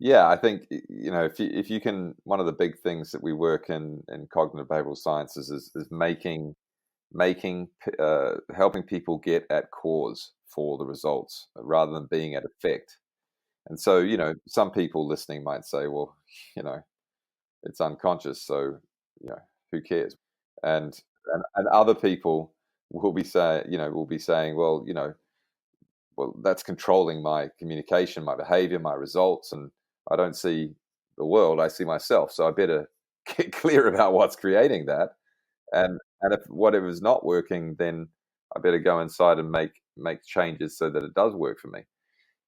Yeah, I think if you can, one of the big things that we work in cognitive behavioral sciences is helping people get at cause for the results rather than being at effect. And so, some people listening might say, well, you know, it's unconscious, so who cares? And other people will be saying, well, that's controlling my communication, my behavior, my results, and I don't see the world, I see myself. So I better get clear about what's creating that. And if whatever is not working, then I better go inside and make changes so that it does work for me,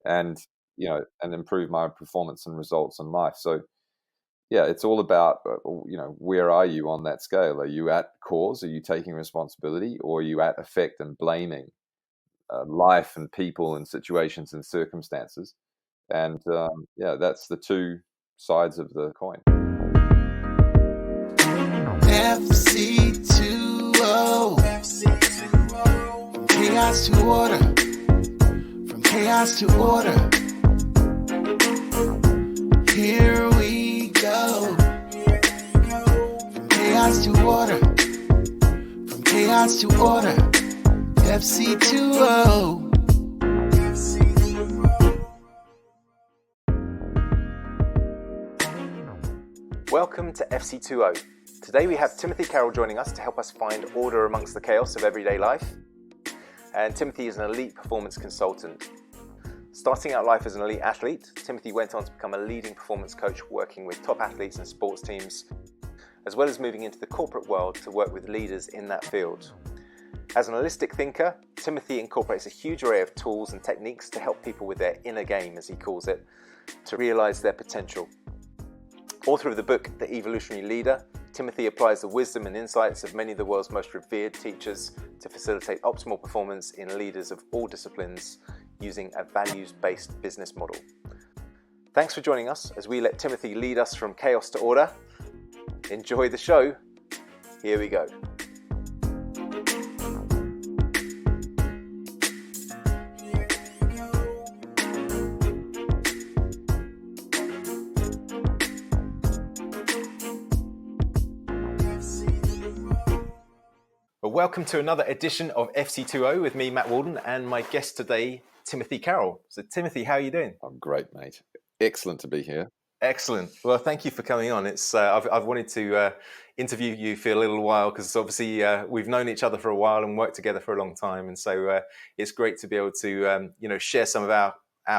and and improve my performance and results in life. So yeah, it's all about where are you on that scale? Are you at cause? Are you taking responsibility, or are you at effect and blaming life and people and situations and circumstances? And yeah, that's the two sides of the coin. FC2O. From chaos to order. From chaos to order. Here we go. From chaos to order. From chaos to order. FC2O. Welcome to FC2O. Today we have Timothy Carroll joining us to help us find order amongst the chaos of everyday life. And Timothy is an elite performance consultant. Starting out life as an elite athlete, Timothy went on to become a leading performance coach working with top athletes and sports teams, as well as moving into the corporate world to work with leaders in that field. As an holistic thinker, Timothy incorporates a huge array of tools and techniques to help people with their inner game, as he calls it, to realize their potential. Author of the book, The Evolutionary Leader, Timothy applies the wisdom and insights of many of the world's most revered teachers to facilitate optimal performance in leaders of all disciplines using a values-based business model. Thanks for joining us as we let Timothy lead us from chaos to order. Enjoy the show. Here we go. Well, welcome to another edition of FC2O with me, Matt Wallden, and my guest today, Timothy Carroll. So, Timothy, how are you doing? I'm great, mate. Excellent to be here. Excellent. Well, thank you for coming on. It's I've wanted to interview you for a little while because obviously we've known each other for a while and worked together for a long time, and so it's great to be able to share some of our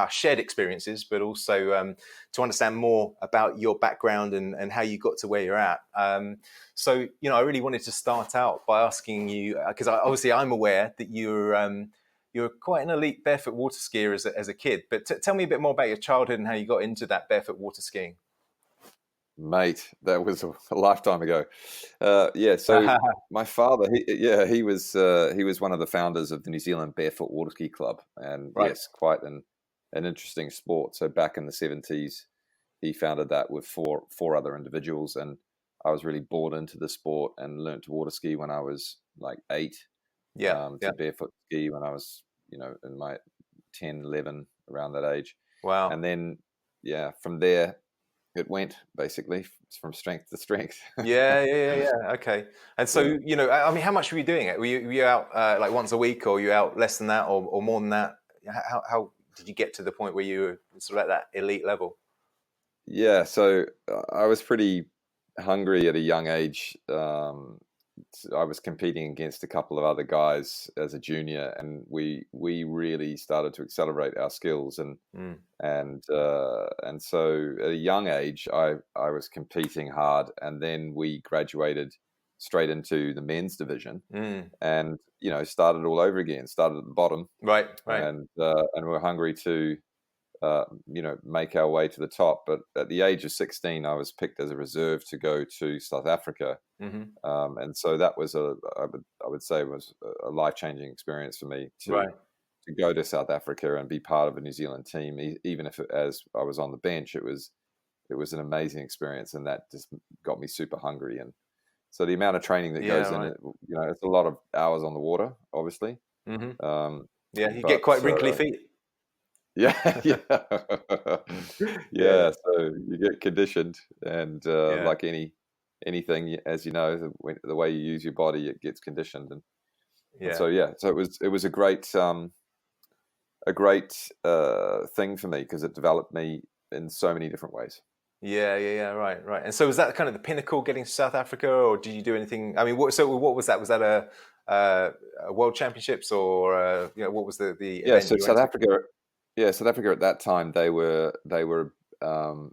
shared experiences, but also to understand more about your background and how you got to where you're at. So, I really wanted to start out by asking you, because obviously I'm aware that you're quite an elite barefoot water skier as a kid, but tell me a bit more about your childhood and how you got into that barefoot water skiing. Mate, that was a lifetime ago. So my father, he was one of the founders of the New Zealand Barefoot Water Ski Club, and Right. yes, quite an interesting sport. So back in the 70s, he founded that with four other individuals, and I was really bought into the sport and learned to water ski when I was like 8. To barefoot ski when I was, in my 10, 11, around that age. Wow. And then, from there, it went basically from strength to strength. Yeah. Okay. And so, how much were you doing it? Were you out like once a week, or were you out less than that, or more than that? How did you get to the point where you were sort of at that elite level? Yeah, so I was pretty hungry at a young age. I was competing against a couple of other guys as a junior, and we really started to accelerate our skills, and so at a young age I was competing hard, and then we graduated straight into the men's division, and started all over again, started at the bottom, right, and we're hungry to make our way to the top. But at the age of 16, I was picked as a reserve to go to South Africa. And so that was I would say was a life-changing experience for me to go to South Africa and be part of a New Zealand team, even if as I was on the bench. It was an amazing experience, and that just got me super hungry. And so the amount of training that goes in it, it's a lot of hours on the water, obviously. You get quite wrinkly feet. Yeah, yeah. Yeah, Yeah, so you get conditioned and, yeah, like anything, as you know, the way you use your body, it gets conditioned, and yeah. so, yeah, so it was a great thing for me because it developed me in so many different ways. Yeah, yeah, yeah. Right, right. And so was that kind of the pinnacle getting to South Africa, or did you do anything? I mean, what was that? Was that a World Championships, or what was the Yeah, event so you went to? South Africa at that time, they were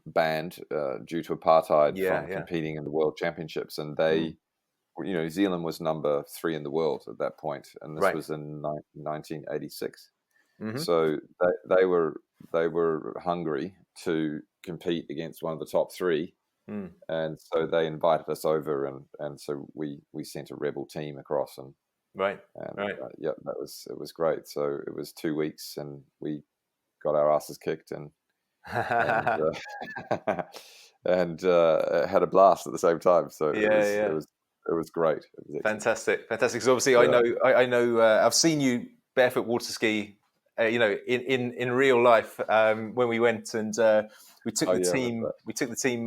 banned, due to apartheid Yeah, from yeah. competing in the World Championships, and Mm. New Zealand was number 3 in the world at that point, and this Right. was in 1986. Hmm. So they were hungry to compete against one of the top 3, Mm. and so they invited us over, and so we sent a rebel team across, Right, and right. yeah, it was great. So it was 2 weeks, and we got our asses kicked, and and had a blast at the same time. So it Yeah, was it yeah. was it was great. It was excellent. Fantastic, fantastic. Because obviously, Yeah. I know, I've seen you barefoot water ski, in real life when we went and Oh yeah, that's right. we took the team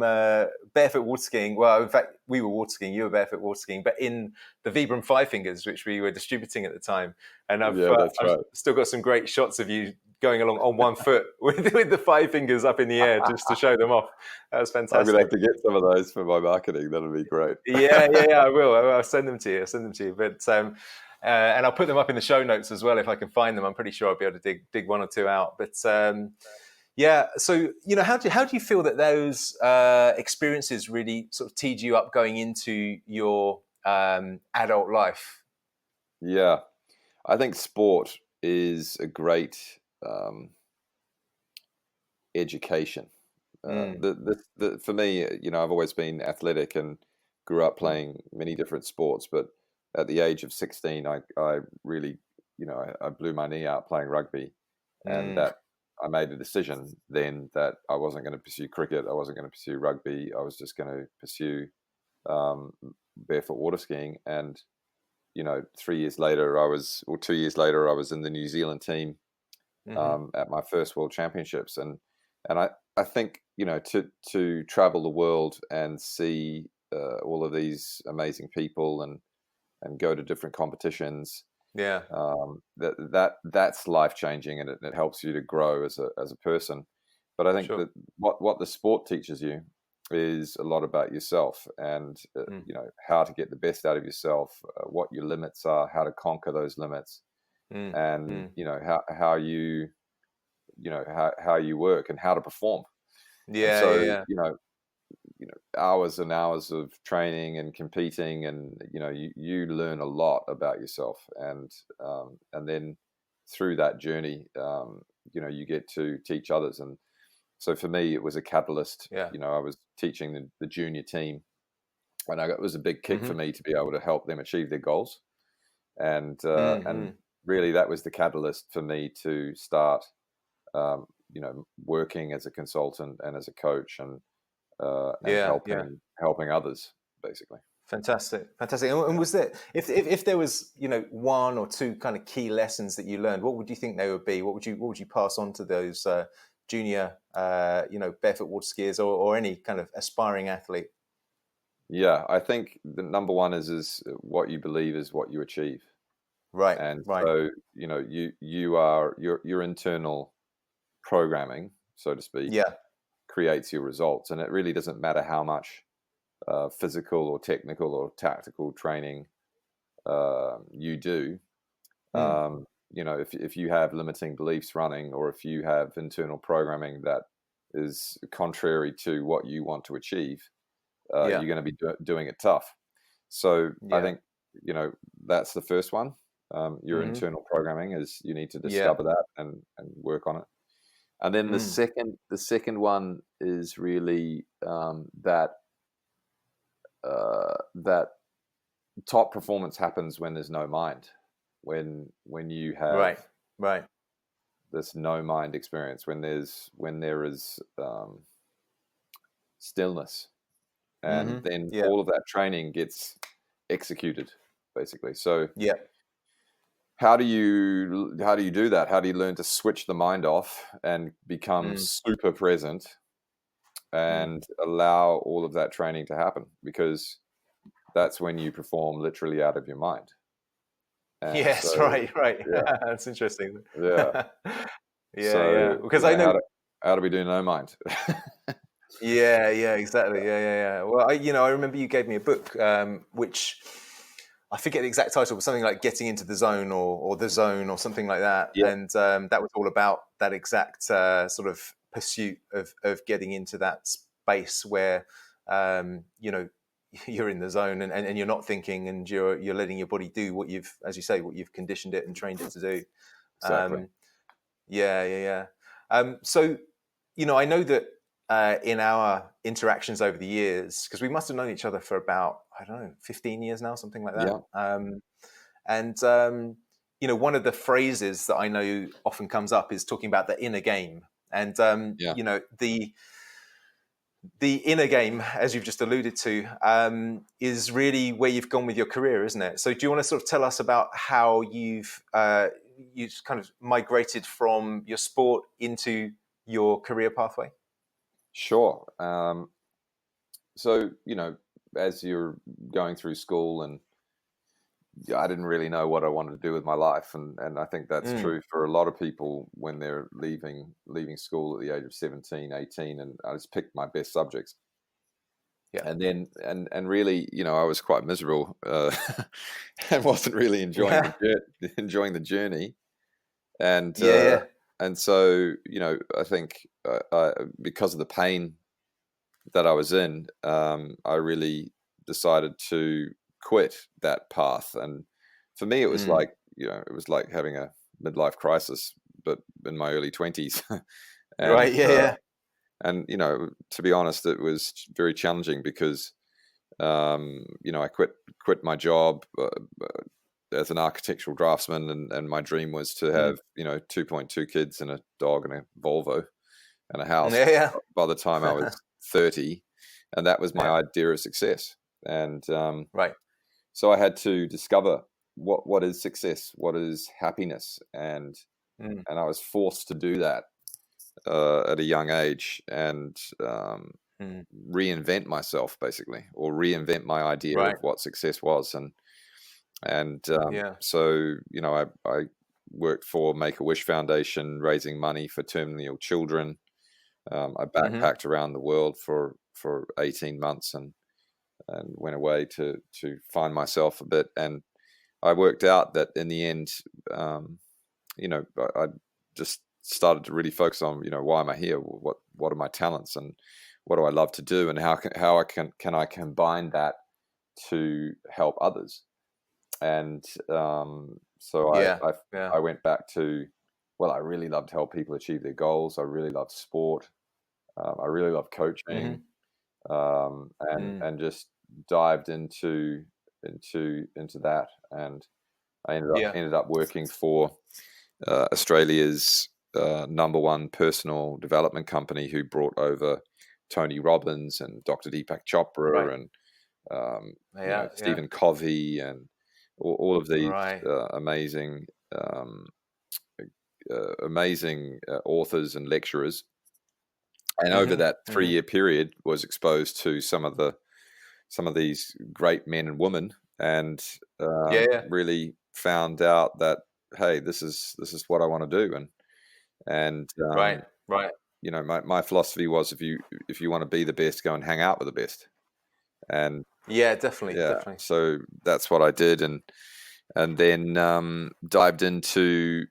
barefoot water skiing. Well, in fact, we were water skiing. You were barefoot water skiing, but in the Vibram Five Fingers, which we were distributing at the time. And Yeah, that's I've right. still got some great shots of you going along on one foot with the five fingers up in the air just to show them off. That was I'm gonna fantastic. have to get some of those for my marketing. That'll be great. Yeah, yeah, yeah. I will. I'll send them to you. I'll send them to you. But and I'll put them up in the show notes as well if I can find them. I'm pretty sure I'll be able to dig one or two out. But yeah. So how do you feel that those experiences really sort of teed you up going into your adult life? Yeah, I think sport is a great um, education. Mm, For me, I've always been athletic and grew up mm, playing many different sports. But at the age of 16, I really, I blew my knee out playing rugby, and mm. that I made a decision then that I wasn't going to pursue cricket. I wasn't going to pursue rugby. I was just going to pursue um, barefoot water skiing. And 3 years later, or 2 years later, I was in the New Zealand team Hmm. at my first World Championships, and I think to travel the world and see all of these amazing people and go to different competitions, Yeah, that's life changing, and it helps you to grow as a person. But I think sure. that what the sport teaches you is a lot about yourself, and Mm, how to get the best out of yourself, what your limits are, how to conquer those limits, mm, and mm. how you work and how to perform. And Yeah, so, yeah, yeah. hours and hours of training and competing, and you learn a lot about yourself, and then through that journey, you get to teach others. And so for me, it was a catalyst. Yeah. I was teaching the junior team, and it was a big kick for Hmm. me to be able to help them achieve their goals. And Mm-hmm. really, that was the catalyst for me to start working as a consultant and as a coach, and Yeah, yeah. helping others, basically. Fantastic, fantastic. And Yeah. was there, if there was, one or two kind of key lessons that you learned, what would you think they would be? What would you pass on to those junior, barefoot water skiers, or any kind of aspiring athlete? Yeah, I think the number one is what you believe is what you achieve. Right, And right. so, you are your internal programming, so to speak, Yeah, creates your results. And it really doesn't matter how much physical or technical or tactical training you do. mm, If you have limiting beliefs running, or if you have internal programming that is contrary to what you want to achieve, yeah, you're going to be doing it tough. So I yeah. think that's the first one. Your Hmm. internal programming is you need to Yeah. discover that and work on it. And then the Mm, second one is really that top performance happens when there's no mind, when you have right, right. this no mind experience, when there is stillness, and Hmm. then Yeah, all of that training gets executed, basically. So yeah. how do you do that? How do you learn to switch the mind off and become super present and allow all of that training to happen? Because that's when you perform literally out of your mind. And Yes, so, right. yeah, That's interesting. yeah. Yeah. So, Because I know. how do we do no mind? Yeah, exactly. Yeah. Well, I remember you gave me a book, which I forget the exact title, but something like "Getting into the Zone" or "The Zone" or something like that. Yeah, And that was all about that exact sort of pursuit of getting into that space where you're in the zone and you're not thinking, and you're letting your body do what you've, as you say, what you've conditioned it and trained it to do. exactly. Yeah. So, I know that in our interactions over the years, because we must have known each other for about, I don't know, 15 years now, something like that. Yeah, And one of the phrases that I know often comes up is talking about the inner game. And, yeah. the inner game, as you've just alluded to, is really where you've gone with your career, isn't it? So do you want to sort of tell us about how you've kind of migrated from your sport into your career pathway? Sure. So, as you're going through school, and I didn't really know what I wanted to do with my life. And I think that's true for a lot of people when they're leaving school at the age of 17, 18. And I just picked my best subjects. Yeah. And then, and really, I was quite miserable and wasn't really enjoying the journey. And, Yeah. and so, I think because of the pain that I was in, I really decided to quit that path. And for me, it was like, it was like having a midlife crisis, but in my early 20s. And, Right. Yeah. And, to be honest, it was very challenging because, I quit my job as an architectural draftsman, and my dream was to have, 2.2 kids and a dog and a Volvo and a house Yeah. by the time I was 30. And that was my idea of success. And Right. so I had to discover what is success, what is happiness, and I was forced to do that at a young age, and reinvent myself, basically, or reinvent my idea of what success was. And so I worked for Make-A-Wish Foundation, raising money for terminally ill children. I backpacked around the world for 18 months and went away to find myself a bit. And I worked out that in the end, I just started to really focus on, why am I here? What are my talents, and what do I love to do, and how can I combine that to help others? And so I went back to, well, I really loved to help people achieve their goals. I really loved sport. I really loved coaching, and just dived into that. And I ended up working for Australia's #1 personal development company, who brought over Tony Robbins and Dr. Deepak Chopra and Stephen Covey and all of these amazing authors and lecturers. And over that 3-year period, was exposed to some of these great men and women, and really found out that, hey, this is what I want to do. And my philosophy was, if you want to be the best, go and hang out with the best. And definitely. So that's what I did, and then dived into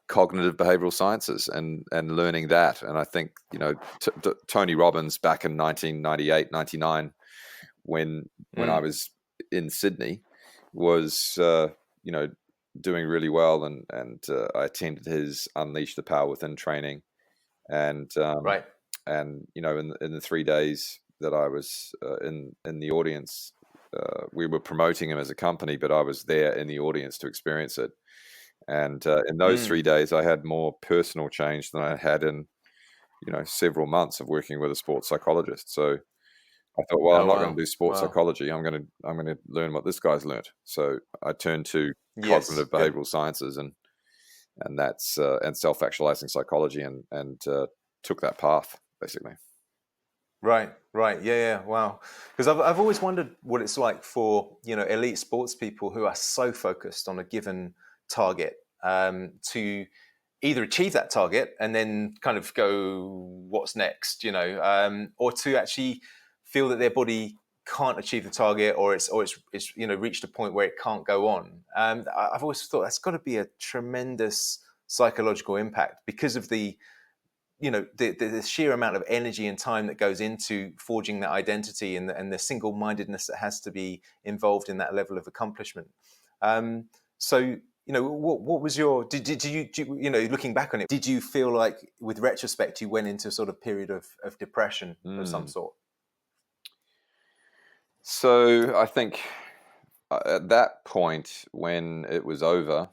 cognitive behavioral sciences and learning that. And I think, Tony Robbins, back in 1998, 99, when I was in Sydney, was doing really well, and I attended his Unleash the Power Within training, and in the 3 days that I was in the audience, we were promoting him as a company, but I was there in the audience to experience it. And in those 3 days, I had more personal change than I had in several months of working with a sports psychologist. So I thought, well, I'm not going to do sports psychology. I'm going to learn what this guy's learned. So I turned to Yes, cognitive good. behavioral sciences, and that's and self-actualizing psychology, and took that path basically. Right, right, yeah, wow. Because I've always wondered what it's like for elite sports people who are so focused on a given target, to either achieve that target and then kind of go, what's next, or to actually feel that their body can't achieve the target, or it's reached a point where it can't go on. I've always thought that's got to be a tremendous psychological impact because of the sheer amount of energy and time that goes into forging that identity, and the single-mindedness that has to be involved in that level of accomplishment. So, what was your? Did you looking back on it, did you feel like, with retrospect, you went into a sort of period of depression of some sort? So I think at that point when it was over,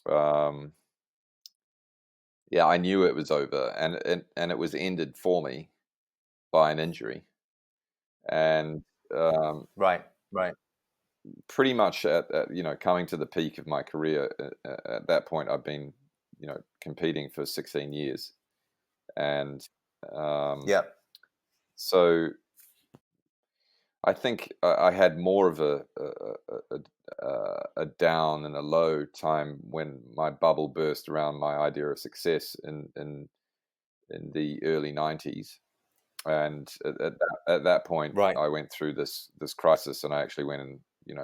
um, yeah, I knew it was over, and it was ended for me by an injury, and um, Right, right. pretty much at coming to the peak of my career. At that point, I've been competing for 16 years, and um, Yeah, so I think I had more of a down and a low time when my bubble burst around my idea of success in the early 90s. And at that point, right. I went through this crisis, and I actually went and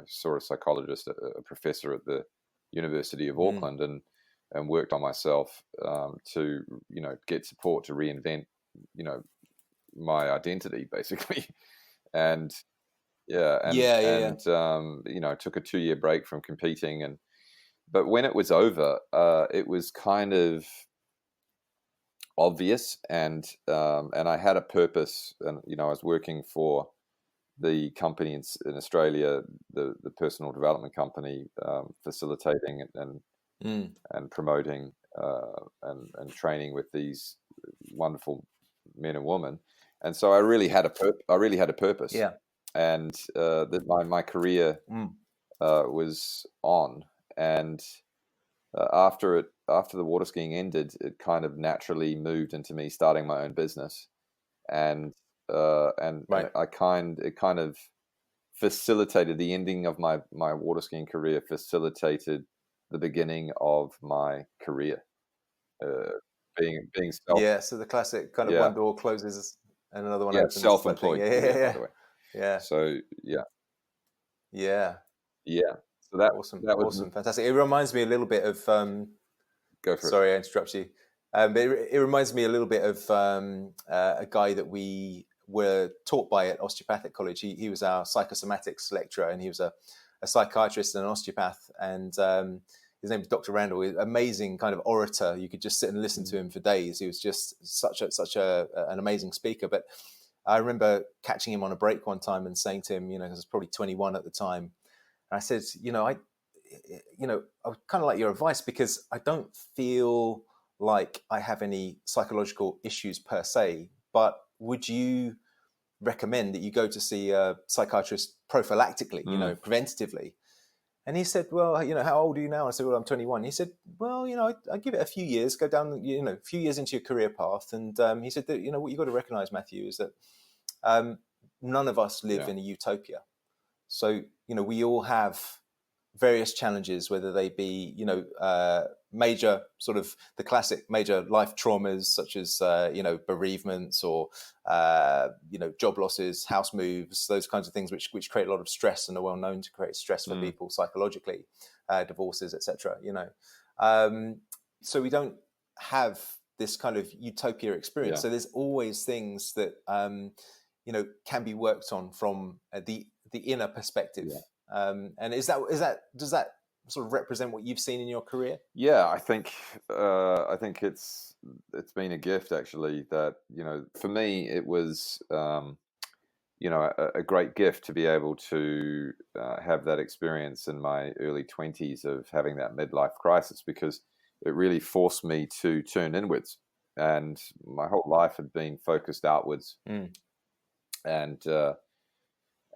saw a psychologist, a professor at the University of Mm, Auckland, and worked on myself, to get support to reinvent you know my identity basically. And yeah, yeah, yeah, yeah. took a 2-year break from competing, but when it was over, it was kind of obvious, and I had a purpose, and I was working for the company in Australia, the personal development company, facilitating Mm, and promoting, and training with these wonderful men and women, and so I really had a purpose, yeah. and that my career Mm, was on, and after the water skiing ended, it kind of naturally moved into me starting my own business, and and right. it kind of facilitated the ending of my water skiing career, facilitated the beginning of my career, uh, being self Yeah. So the classic kind of yeah one door closes and another one yeah opens type thing. self-employed Yeah, yeah, career, by yeah, the way. yeah, So yeah, yeah. yeah. So that Awesome, that was awesome, fantastic. It reminds me a little bit of. go for it. Sorry, I interrupt you. But it reminds me a little bit of a guy that we were taught by at osteopathic college. He was our psychosomatics lecturer, and he was a psychiatrist and an osteopath. And his name was Dr. Randall. Amazing kind of orator. You could just sit and listen to Mhm. him for days. He was just an amazing speaker. But I remember catching him on a break one time and saying to him, because I was probably 21 at the time, and I said, I would kind of like your advice, because I don't feel like I have any psychological issues per se, but would you recommend that you go to see a psychiatrist prophylactically, Mm, preventatively? And he said, well, how old are you now? I said, well, I'm 21. He said, well, I give it a few years, go down, a few years into your career path. And he said that, what you've got to recognize, Matthew, is that um, none of us live yeah. in a utopia. So, we all have various challenges, whether they be, major sort of the classic major life traumas, such as, bereavements, or, job losses, house moves, those kinds of things, which create a lot of stress and are well known to create stress for Mm, people psychologically, divorces, etc. So we don't have this kind of utopia experience. yeah. So there's always things that, can be worked on from the inner perspective. Yeah. And does that sort of represent what you've seen in your career? Yeah, I think it's been a gift, actually, that for me it was a great gift to be able to have that experience in my early 20s of having that midlife crisis, because it really forced me to turn inwards, and my whole life had been focused outwards, Mm, and uh,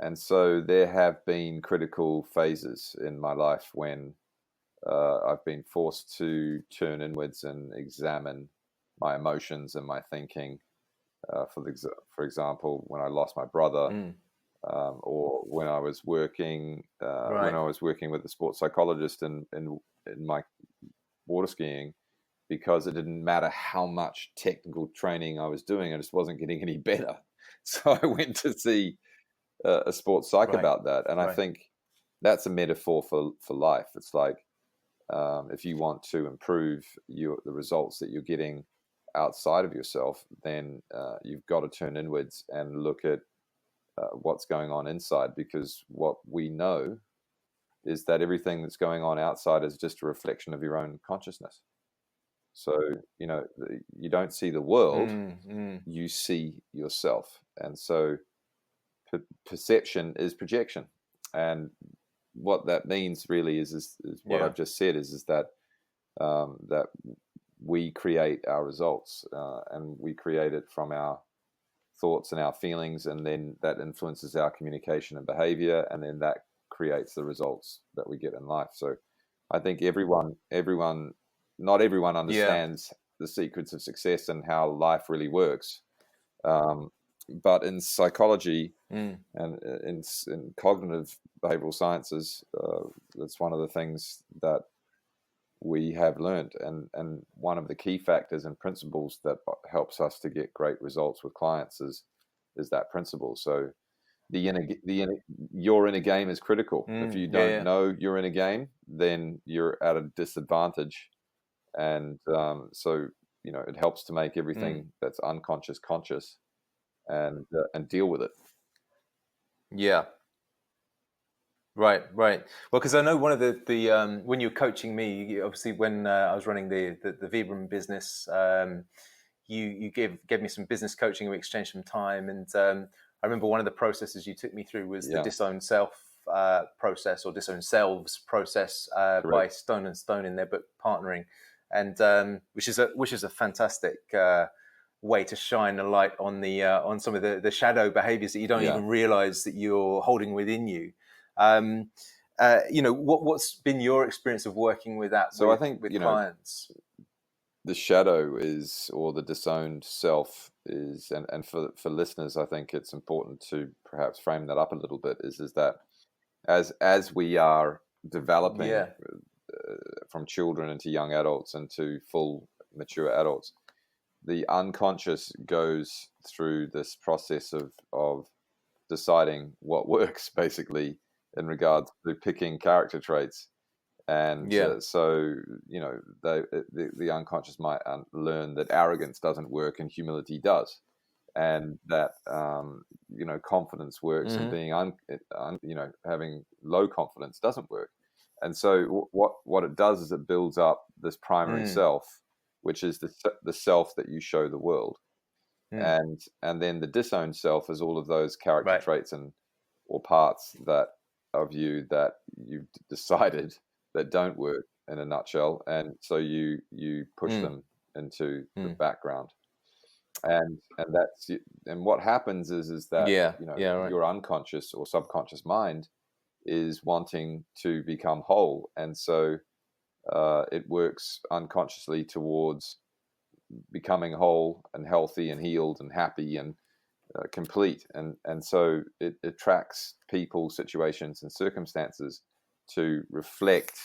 And so there have been critical phases in my life when I've been forced to turn inwards and examine my emotions and my thinking. For example, when I lost my brother, or when I was working Right. with a sports psychologist in my water skiing, because it didn't matter how much technical training I was doing, I just wasn't getting any better. So I went to see a sports psych Right. about that, and I Right. think that's a metaphor for life. It's like, if you want to improve the results that you're getting outside of yourself, then you've got to turn inwards and look at what's going on inside, because what we know is that everything that's going on outside is just a reflection of your own consciousness. So, you don't see the world, you see yourself. And so perception is projection. And what that means really is what Yeah. I've just said, is that that we create our results, and we create it from our thoughts and our feelings, and then that influences our communication and behavior, and then that creates the results that we get in life. So I think not everyone Yeah. understands the secrets of success and how life really works. But in psychology and in cognitive behavioral sciences, that's one of the things that we have learned, and one of the key factors and principles that helps us to get great results with clients is that principle. So you're in a game is critical. If you don't Yeah. know you're in a game, then you're at a disadvantage. And so it helps to make everything that's unconscious conscious, and deal with it. Yeah. Right. Well, because I know one of the when you were coaching me, obviously when I was running the Vibram business, you gave me some business coaching, and we exchanged some time. And I remember one of the processes you took me through was the Yeah. disowned self process, or disowned selves process, by Correct. Stone and Stone in their book Partnering, and which is a fantastic way to shine a light on on some of the shadow behaviors that you don't Yeah. even realize that you're holding within you. What's been your experience of working with that? So I think, with clients. the shadow is, or the disowned self is, and for listeners, I think it's important to perhaps frame that up a little bit, is that as we are developing from children into young adults into full mature adults, the unconscious goes through this process of deciding what works, basically, in regards to picking character traits. And so the unconscious might learn that arrogance doesn't work and humility does, and that confidence works, and being having low confidence doesn't work. And so what it does is it builds up this primary self, which is the self that you show the world. And then the disowned self is all of those character traits or parts that of you that you've decided that don't work, in a nutshell, and so you push them into the background. And what happens is that your unconscious or subconscious mind is wanting to become whole, and so it works unconsciously towards becoming whole and healthy and healed and happy and complete, and so it attracts people, situations, and circumstances to reflect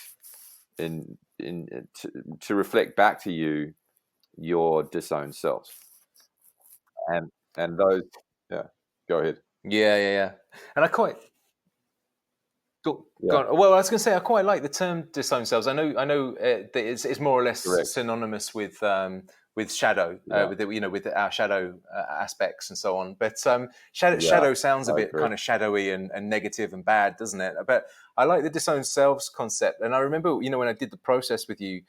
to reflect back to you your disowned selves, and those. Go ahead. And I quite go on. Well, I was going to say I quite like the term disowned selves. I know that it's more or less Correct. synonymous with shadow, with our shadow aspects and so on. But shadow sounds a bit kind of shadowy and negative and bad, doesn't it? But I like the disowned selves concept. And I remember, when I did the process with you,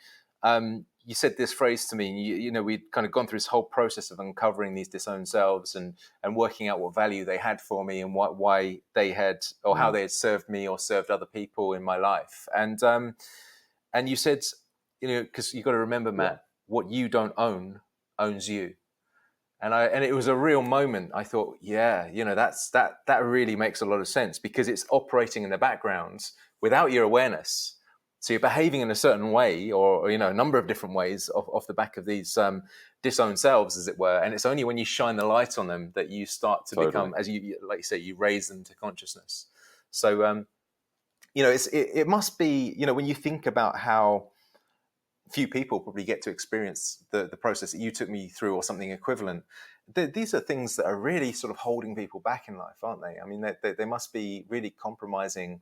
you said this phrase to me. We'd kind of gone through this whole process of uncovering these disowned selves and working out what value they had for me and why they had, or how they had served me or served other people in my life. And you said, because you've got to remember, Matt, what you don't own owns you. And it was a real moment. I thought, yeah, that really makes a lot of sense, because it's operating in the background without your awareness. So you're behaving in a certain way, or a number of different ways off the back of these disowned selves, as it were. And it's only when you shine the light on them that you start to become, as like you say, you raise them to consciousness. So it must be, when you think about how few people probably get to experience the process that you took me through, or something equivalent. These are things that are really sort of holding people back in life, aren't they? I mean, they must be really compromising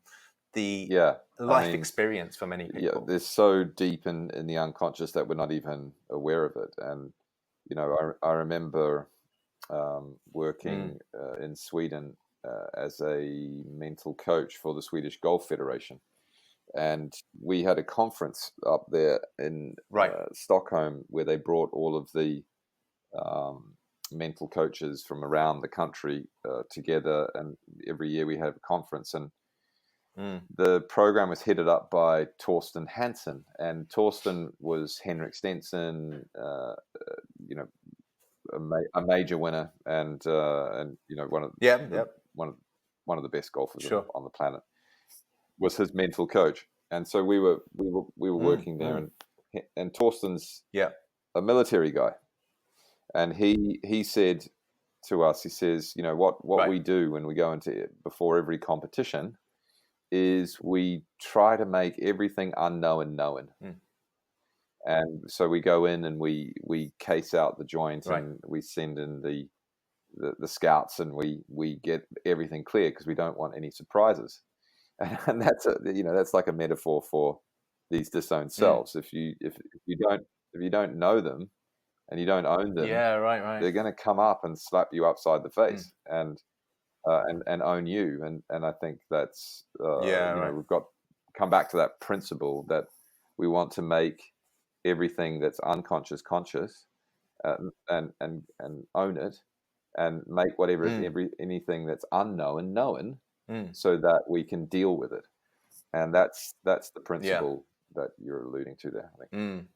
the life experience for many people. Yeah, they're so deep in the unconscious that we're not even aware of it. And I remember working in Sweden as a mental coach for the Swedish Golf Federation. And we had a conference up there in Stockholm, where they brought all of the mental coaches from around the country together. And every year we have a conference. And the program was headed up by Torsten Hansen. And Torsten was Henrik Stenson, a major winner, and one of the best golfers on the planet. Was his mental coach. And so we were working there, and Torsten's a military guy, and he said to us, he says, what we do when we go into before every competition is we try to make everything unknown known. And so we go in and we case out the joint, and we send in the scouts, and we get everything clear, because we don't want any surprises. And that's that's like a metaphor for these disowned selves. If you don't know them and you don't own them, they're going to come up and slap you upside the face and own you. And I think that's we've got to come back to that principle that we want to make everything that's unconscious conscious, and own it, and make whatever anything that's unknown known. So that we can deal with it. And that's the principle that you're alluding to there, I think.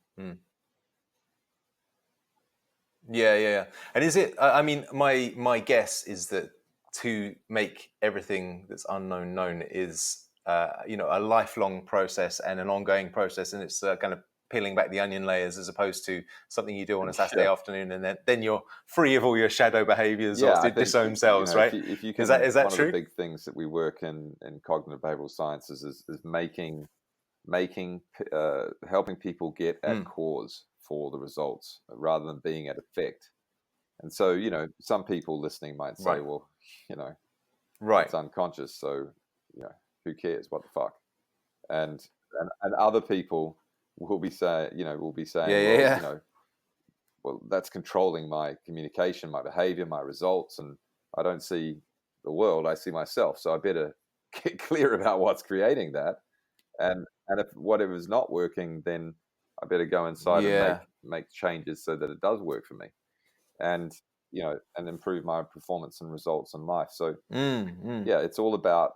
Yeah. And is it, I mean, my guess is that to make everything that's unknown known is, a lifelong process and an ongoing process. And it's kind of peeling back the onion layers, as opposed to something you do on a Saturday afternoon, and then you're free of all your shadow behaviors or disown selves, right? If you can, is that one true? One of the big things that we work in cognitive behavioral sciences is helping people get at cause for the results, rather than being at effect. And so, some people listening might say, well, it's unconscious, so who cares? What the fuck? And other people will be saying, well, that's controlling my communication, my behavior, my results, and I don't see the world, I see myself. So I better get clear about what's creating that. And if whatever's not working, then I better go inside and make changes so that it does work for me, and improve my performance and results in life. So it's all about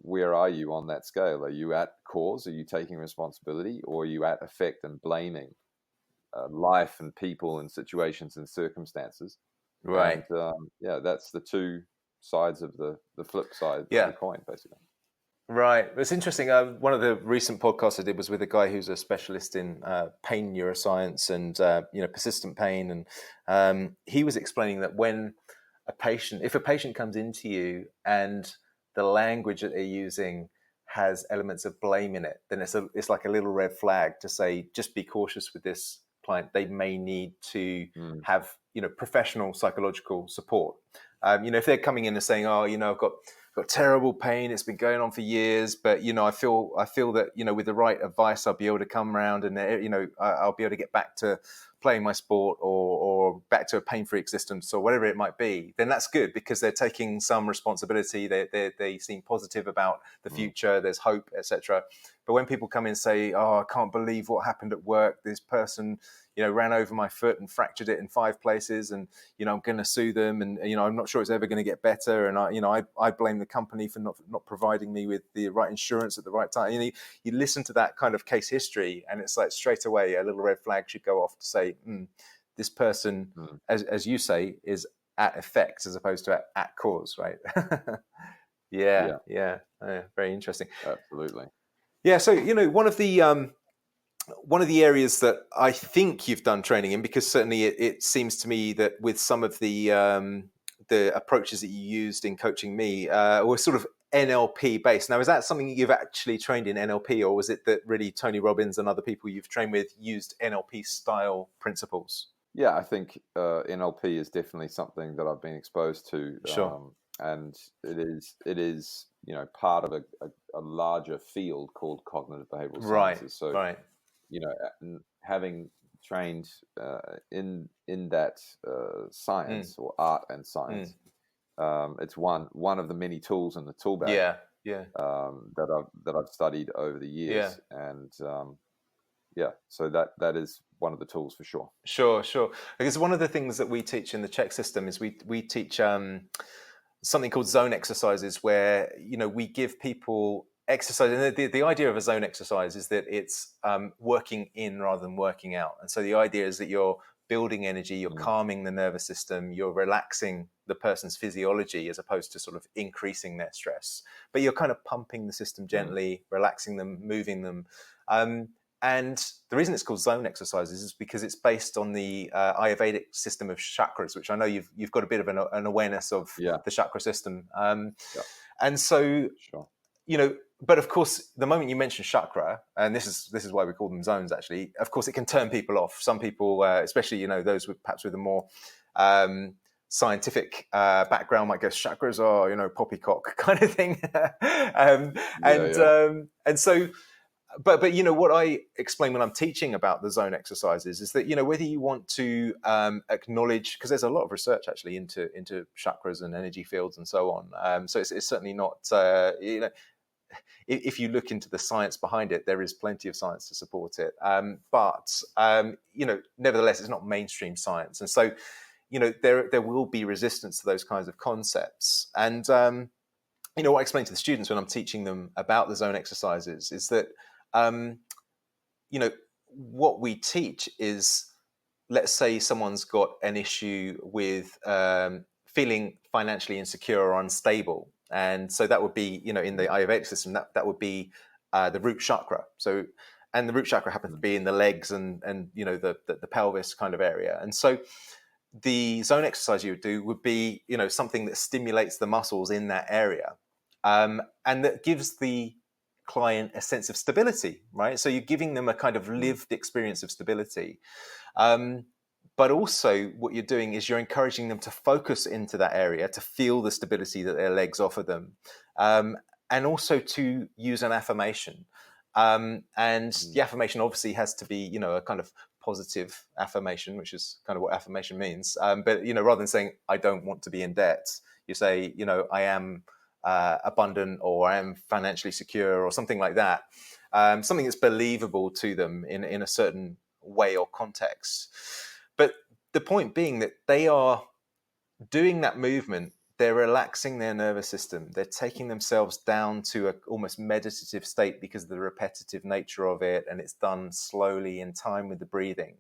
where are you on that scale? Are you at cause? Are you taking responsibility, or are you at effect and blaming life and people and situations and circumstances? Right. And that's the two sides of the flip side of the coin, basically. Right. It's interesting. One of the recent podcasts I did was with a guy who's a specialist in pain neuroscience and persistent pain, and he was explaining that when if a patient comes into you and the language that they're using has elements of blame in it, then it's like a little red flag to say, just be cautious with this client. They may need to have professional psychological support. If they're coming in and saying, oh, I've got terrible pain, it's been going on for years, but I feel that with the right advice I'll be able to come around, and I'll be able to get back to playing my sport, or back to a pain-free existence, or whatever it might be. Then that's good, because they're taking some responsibility. They seem positive about the future. There's hope, etc. But when people come in and say, oh, I can't believe what happened at work, this person ran over my foot and fractured it in 5 places, and I'm going to sue them, and I'm not sure it's ever going to get better, and I blame the company for not providing me with the right insurance at the right time. You listen to that kind of case history, and it's like straight away a little red flag should go off to say, this person, as you say, is at effect as opposed to at cause, right? Yeah. Very interesting. Absolutely. Yeah. So, one of the areas that I think you've done training in, because certainly it seems to me that with some of the approaches that you used in coaching me were sort of NLP based. Now, is that something you've actually trained in NLP, or was it that really Tony Robbins and other people you've trained with used NLP style principles? Yeah, I think NLP is definitely something that I've been exposed to, Sure. and it is part of a larger field called cognitive behavioral Right. sciences. So Right. having trained in that science or art and science, it's one of the many tools in the tool bag Yeah. Yeah. that I've studied over the Yeah. years, and so that is one of the tools for sure. Sure. Because one of the things that we teach in the check system is we teach something called zone exercises, where we give people exercise, and the idea of a zone exercise is that it's working in rather than working out. And so the idea is that you're building energy, you're calming the nervous system, you're relaxing the person's physiology as opposed to sort of increasing their stress, but you're kind of pumping the system gently, relaxing them, moving them. And the reason it's called zone exercises is because it's based on the Ayurvedic system of chakras, which I know you've got a bit of an awareness of the chakra system. And so, Sure. but of course, the moment you mention chakra, and this is why we call them zones, actually, of course, it can turn people off. Some people, especially those perhaps with a more scientific background, might go, chakras are poppycock kind of thing. And so. But what I explain when I'm teaching about the zone exercises is that whether you want to acknowledge, because there's a lot of research actually into chakras and energy fields and so on. So it's certainly not if you look into the science behind it, there is plenty of science to support it. But nevertheless, it's not mainstream science, and so there will be resistance to those kinds of concepts. And what I explain to the students when I'm teaching them about the zone exercises is that what we teach is, let's say someone's got an issue with feeling financially insecure or unstable, and so that would be in the Ayurvedic system that would be the root chakra. So, and the root chakra happens to be in the legs and the pelvis kind of area, and so the zone exercise you would do would be something that stimulates the muscles in that area, and that gives the client a sense of stability, right? So you're giving them a kind of lived experience of stability. But also what you're doing is you're encouraging them to focus into that area, to feel the stability that their legs offer them, and also to use an affirmation. And the affirmation obviously has to be, a kind of positive affirmation, which is kind of what affirmation means. But, rather than saying, I don't want to be in debt, you say, I am abundant, or I am financially secure, or something like that. Something that's believable to them in a certain way or context. But the point being that they are doing that movement, they're relaxing their nervous system. They're taking themselves down to a almost meditative state because of the repetitive nature of it, and it's done slowly in time with the breathing.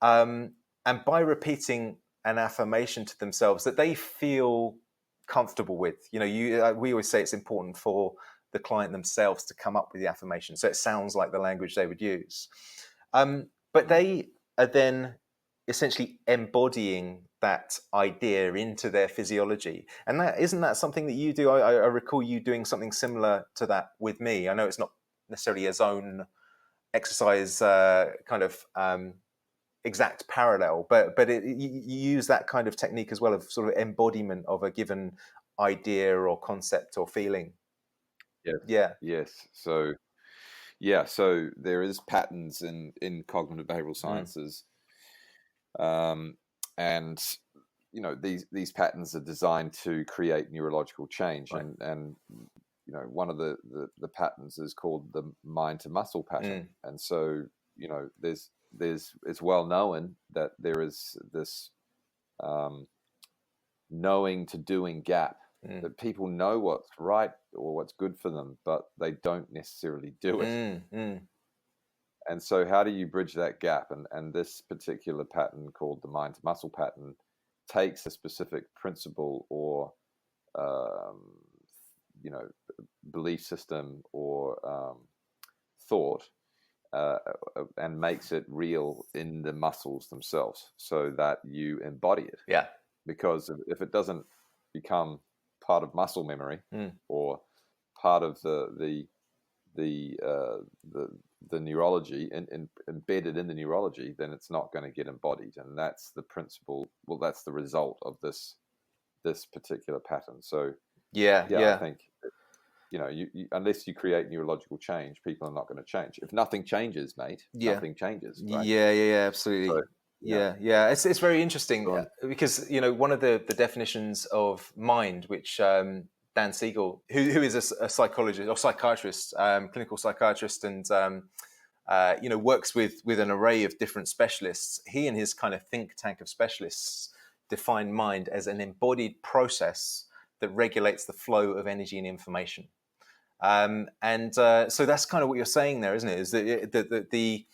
And by repeating an affirmation to themselves that they feel comfortable with, we always say it's important for the client themselves to come up with the affirmation, so it sounds like the language they would use. But they are then essentially embodying that idea into their physiology. And isn't that something that you do? I recall you doing something similar to that with me. I know it's not necessarily a zone exercise kind of exact parallel, but you use that kind of technique as well, of sort of embodiment of a given idea or concept or feeling. Yes. So there is patterns in cognitive behavioral sciences, and these patterns are designed to create neurological change, Right. and one of the patterns is called the mind to muscle pattern. And so there's it's well known that there is this knowing to doing gap, that people know what's right or what's good for them, but they don't necessarily do it. And so how do you bridge that gap? And this particular pattern, called the mind to muscle pattern, takes a specific principle or belief system or thought, and makes it real in the muscles themselves, so that you embody it. Yeah. Because if it doesn't become part of muscle memory or part of the neurology and embedded in the neurology, then it's not going to get embodied. And that's the principle. Well, that's the result of this particular pattern. So I think, you unless you create neurological change, people are not going to change. If nothing changes, mate, nothing changes. Right? Yeah, absolutely. So, yeah. It's very interesting because one of the definitions of mind, which Dan Siegel, who is a psychologist or psychiatrist, clinical psychiatrist, and works with an array of different specialists. He and his kind of think tank of specialists define mind as an embodied process that regulates the flow of energy and information. So that's kind of what you're saying there, isn't it? Is that the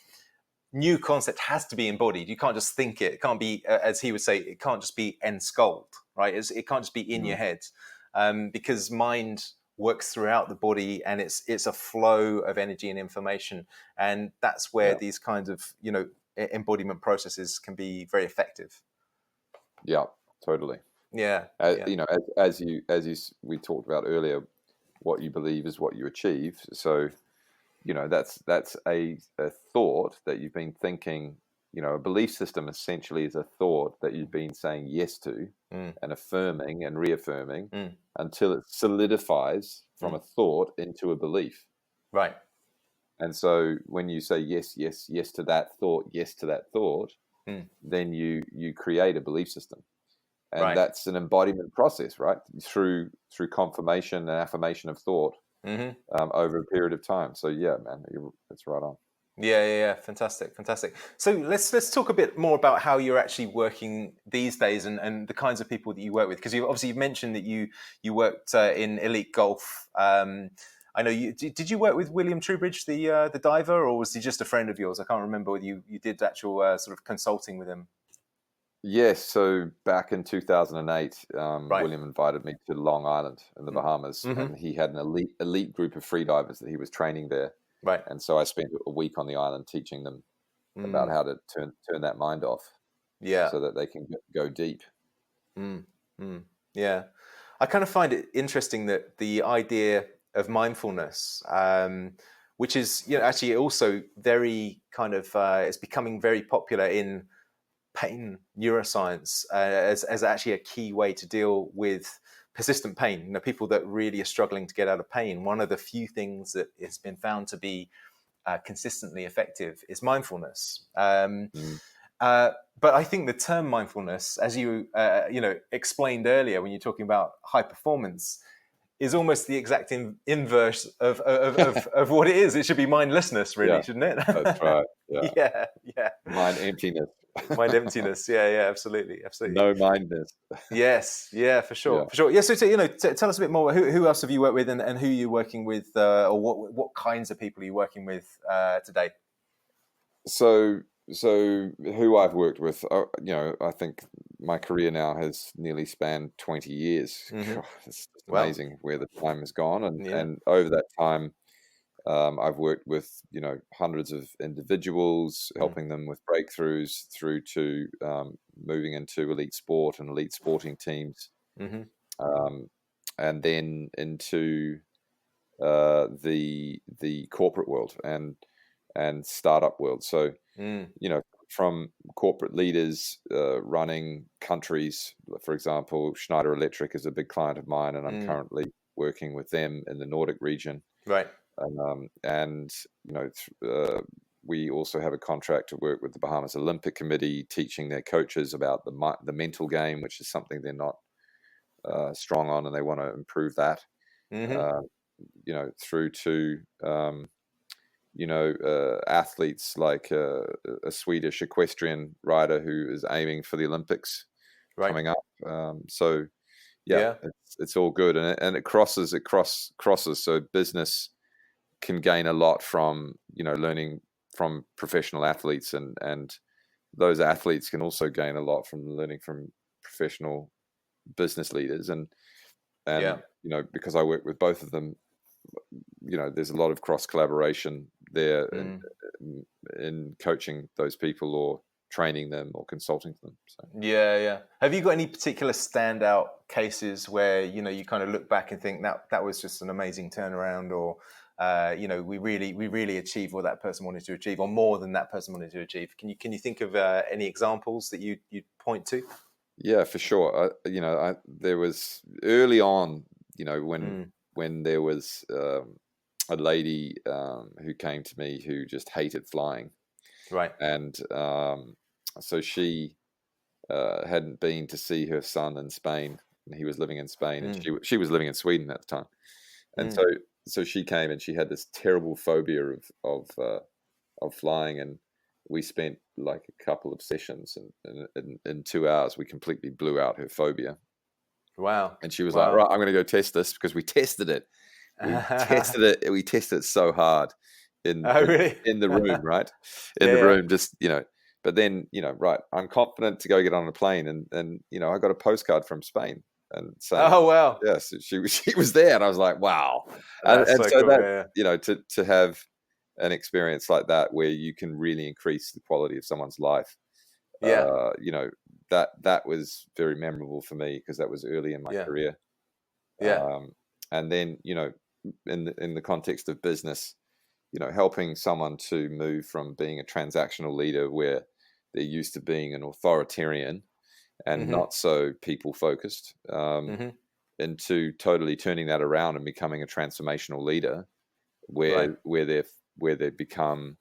new concept has to be embodied. You can't just think it. It can't be, as he would say, it can't just be enskulled, right? It can't just be in your head, because mind works throughout the body, and it's a flow of energy and information, and that's where these kinds of embodiment processes can be very effective. Yeah, totally. Yeah. As we talked about earlier, what you believe is what you achieve. So, that's a thought that you've been thinking. A belief system essentially is a thought that you've been saying yes to and affirming and reaffirming until it solidifies from a thought into a belief. Right. And so when you say yes to that thought, then you create a belief system. And that's an embodiment process, right? Through confirmation and affirmation of thought over a period of time. So yeah, man, it's right on. Yeah. Fantastic. So let's talk a bit more about how you're actually working these days and the kinds of people that you work with. Because you've mentioned that you worked in elite golf. I know you did. You work with William Trubridge, the diver, or was he just a friend of yours? I can't remember whether you did actual sort of consulting with him. Yes, so back in 2008, William invited me to Long Island in the Bahamas, and he had an elite group of freedivers that he was training there. Right. And so I spent a week on the island teaching them about how to turn that mind off, so that they can go deep. Yeah, I kind of find it interesting that the idea of mindfulness, which is actually also very kind of it's becoming very popular in pain neuroscience as actually a key way to deal with persistent pain. People that really are struggling to get out of pain. One of the few things that has been found to be consistently effective is mindfulness. But I think the term mindfulness, as you explained earlier when you're talking about high performance, is almost the exact inverse of what it is. It should be mindlessness, really, shouldn't it? That's right. Yeah. Mind emptiness. Mind emptiness. Yeah, absolutely. No mindness. Yes, for sure. Yeah. So tell us a bit more. Who else have you worked with, and who are you working with, or what kinds of people are you working with today? So who I've worked with, I think my career now has nearly spanned 20 years. God, it's amazing where the time has gone, and over that time, I've worked with hundreds of individuals, helping them with breakthroughs through to moving into elite sport and elite sporting teams, and then into the corporate world and startup world. So from corporate leaders running countries, for example, Schneider Electric is a big client of mine, and I'm currently working with them in the Nordic region. Right. And we also have a contract to work with the Bahamas Olympic Committee, teaching their coaches about the mental game, which is something they're not strong on, and they want to improve that. Through to athletes like a Swedish equestrian rider who is aiming for the Olympics coming up. It's all good, and it crosses. So business can gain a lot from learning from professional athletes, and those athletes can also gain a lot from learning from professional business leaders, and you know, because I work with both of them, you know, there's a lot of cross collaboration there in coaching those people or training them or consulting them. So. Yeah. Have you got any particular standout cases where, you know, you kind of look back and think that was just an amazing turnaround, or you know, we really achieved what that person wanted to achieve, or more than that person wanted to achieve? Can you think of any examples that you'd point to? Yeah, for sure. You know, there was early on, you know, when there was a lady who came to me who just hated flying, right? And so she hadn't been to see her son in Spain, and he was living in Spain, and she was living in Sweden at the time, and so she came, and she had this terrible phobia of flying, and we spent like a couple of sessions, and in 2 hours we completely blew out her phobia. Wow! And she was like, "Right, I'm going to go test this," because we tested it. We tested it so hard in the room, right? In the room, just, you know. But then, you know, right, I'm confident to go get on a plane, and you know, I got a postcard from Spain and saying, "Oh wow, yes, she was there," and I was like, "Wow!" And so cool, that, you know, to have an experience like that where you can really increase the quality of someone's life, you know, that was very memorable for me, because that was early in my career. And then, you know, in the context of business, you know, helping someone to move from being a transactional leader where they're used to being an authoritarian and not so people focused, into totally turning that around and becoming a transformational leader where they become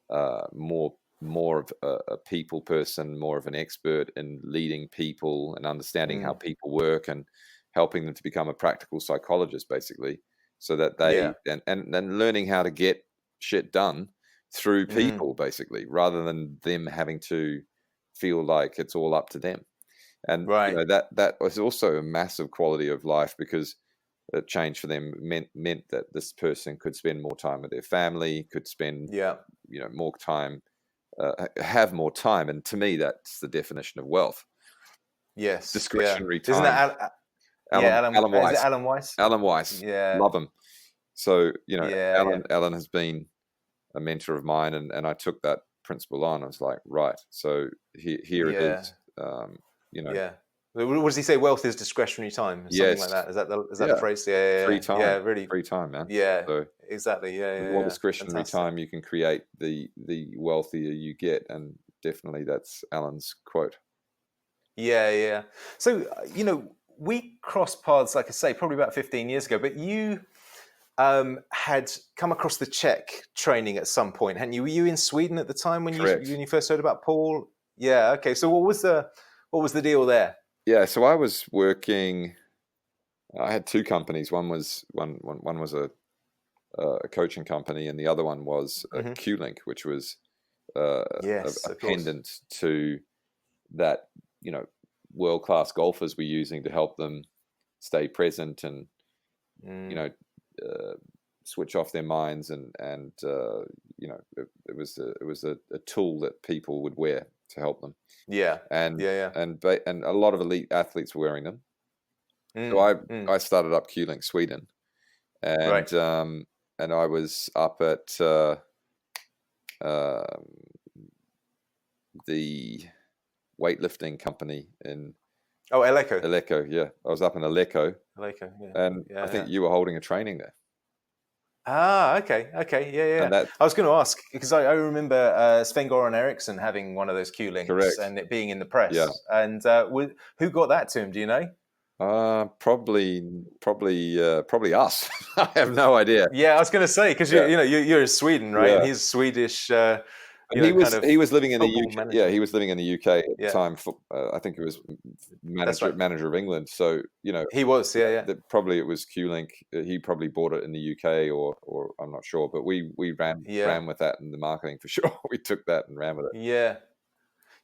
more of a people person, more of an expert in leading people and understanding how people work, and helping them to become a practical psychologist, basically, so that they and learning how to get shit done through people, basically, rather than them having to feel like it's all up to them. And you know, that was also a massive quality of life, because a change for them meant that this person could spend more time with their family, could spend you know, more time, have more time. And to me, that's the definition of wealth. Discretionary time. Isn't that Alan Weiss? Is it Alan Weiss? Alan Weiss. Love him. So, you know, Alan has been a mentor of mine, and I took that principle on. I was like, right, so here it is. You know, what does he say? Wealth is discretionary time, something like that. Is that the phrase? Free time. Yeah, really. Free time, man. So exactly. The more discretionary time you can create, the wealthier you get, and definitely that's Alan's quote. Yeah. So, you know, we crossed paths, like I say, probably about 15 years ago, but you had come across the Czech training at some point, hadn't you? Were you in Sweden at the time when you first heard about Paul? Yeah. Okay. So what was the deal there? Yeah. So I was working. I had two companies. One was a coaching company, and the other one was Q-Link, which was a pendant to that, you know, world-class golfers were using to help them stay present and you know, switch off their minds, and you know, it was a tool that people would wear to help them. And a lot of elite athletes were wearing them. So I started up Q-Link Sweden, and I was up at the weightlifting company in Aleco. Yeah, I was up in Aleco, and I think you were holding a training there. Okay, yeah. I was going to ask, because I remember Sven-Goran Eriksson having one of those Q-Links and it being in the press. Yeah. And who got that to him? Do you know? Probably us. I have no idea. Yeah, I was going to say, because you're in Sweden, right? Yeah. And he's Swedish. He was living in the UK. Manager. Yeah, he was living in the UK at the time. I think he was manager of England. So, you know, he was. Yeah. Probably it was Q-Link. He probably bought it in the UK, or I'm not sure. But we ran with that in the marketing for sure. We took that and ran with it.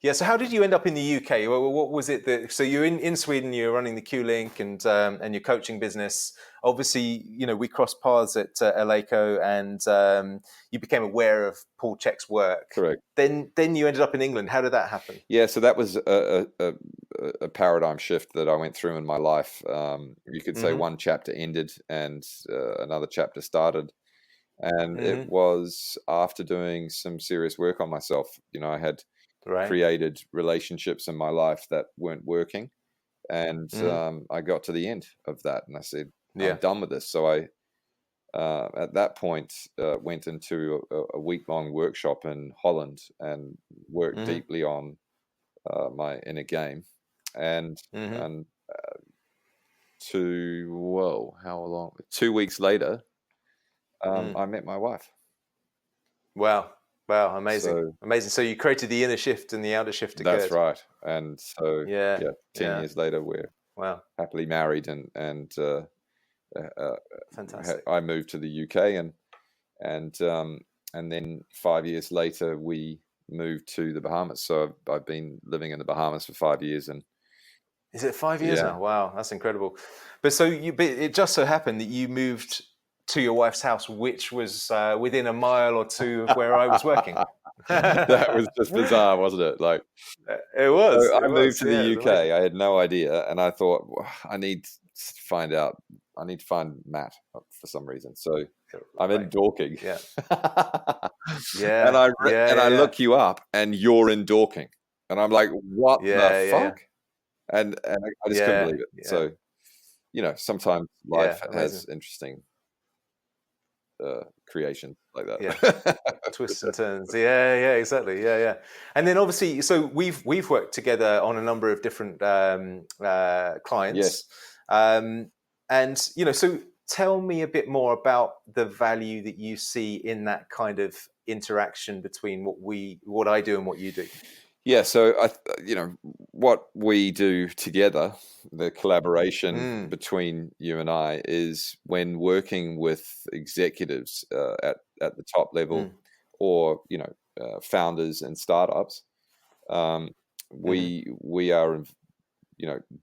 Yeah. So how did you end up in the UK? What was it that? So you're in Sweden. You're running the Q-Link and your coaching business. Obviously, we crossed paths at Eleco, and you became aware of Paul Check's work. Correct. Then you ended up in England. How did that happen? Yeah, so that was a paradigm shift that I went through in my life. You could say one chapter ended and another chapter started. And it was after doing some serious work on myself. I had created relationships in my life that weren't working. And I got to the end of that and I said, I'm done with this. So I, at that point, went into a week-long workshop in Holland and worked deeply on my inner game. And how long? 2 weeks later, I met my wife. Wow, amazing. Amazing. So you created the inner shift and the outer shift occurred. That's right. And so 10 years later, we're happily married, and fantastic. I moved to the UK, and then 5 years later we moved to the Bahamas. So I've been living in the Bahamas for 5 years. And is it 5 years now? Wow, that's incredible. But it just so happened that you moved to your wife's house, which was within a mile or two of where I was working. That was just bizarre, wasn't it? Like it was. So I moved to the UK. I had no idea, and I thought, I need to find Matt for some reason. So I'm in Dorking. Yeah. And I look you up, and you're in Dorking, and I'm like, what the fuck? And I just couldn't believe it. Yeah. So sometimes life has interesting creation like that. Twists and turns. Exactly. And then obviously, so we've worked together on a number of different clients. And so tell me a bit more about the value that you see in that kind of interaction between what I do and what you do. Yeah, so what we do together, the collaboration between you and I, is when working with executives at the top level, or founders and startups. We are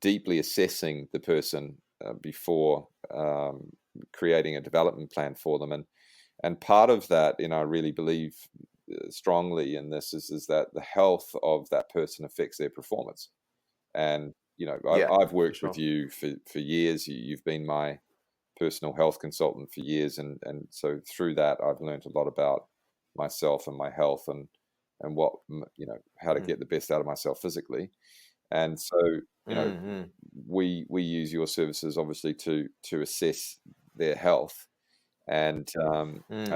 deeply assessing the person before creating a development plan for them, and part of that, I really believe strongly in this is that the health of that person affects their performance. And I've worked with you for years. You've been my personal health consultant for years, and so through that I've learned a lot about myself and my health, and what how to get the best out of myself physically. And so we use your services obviously to assess their health, and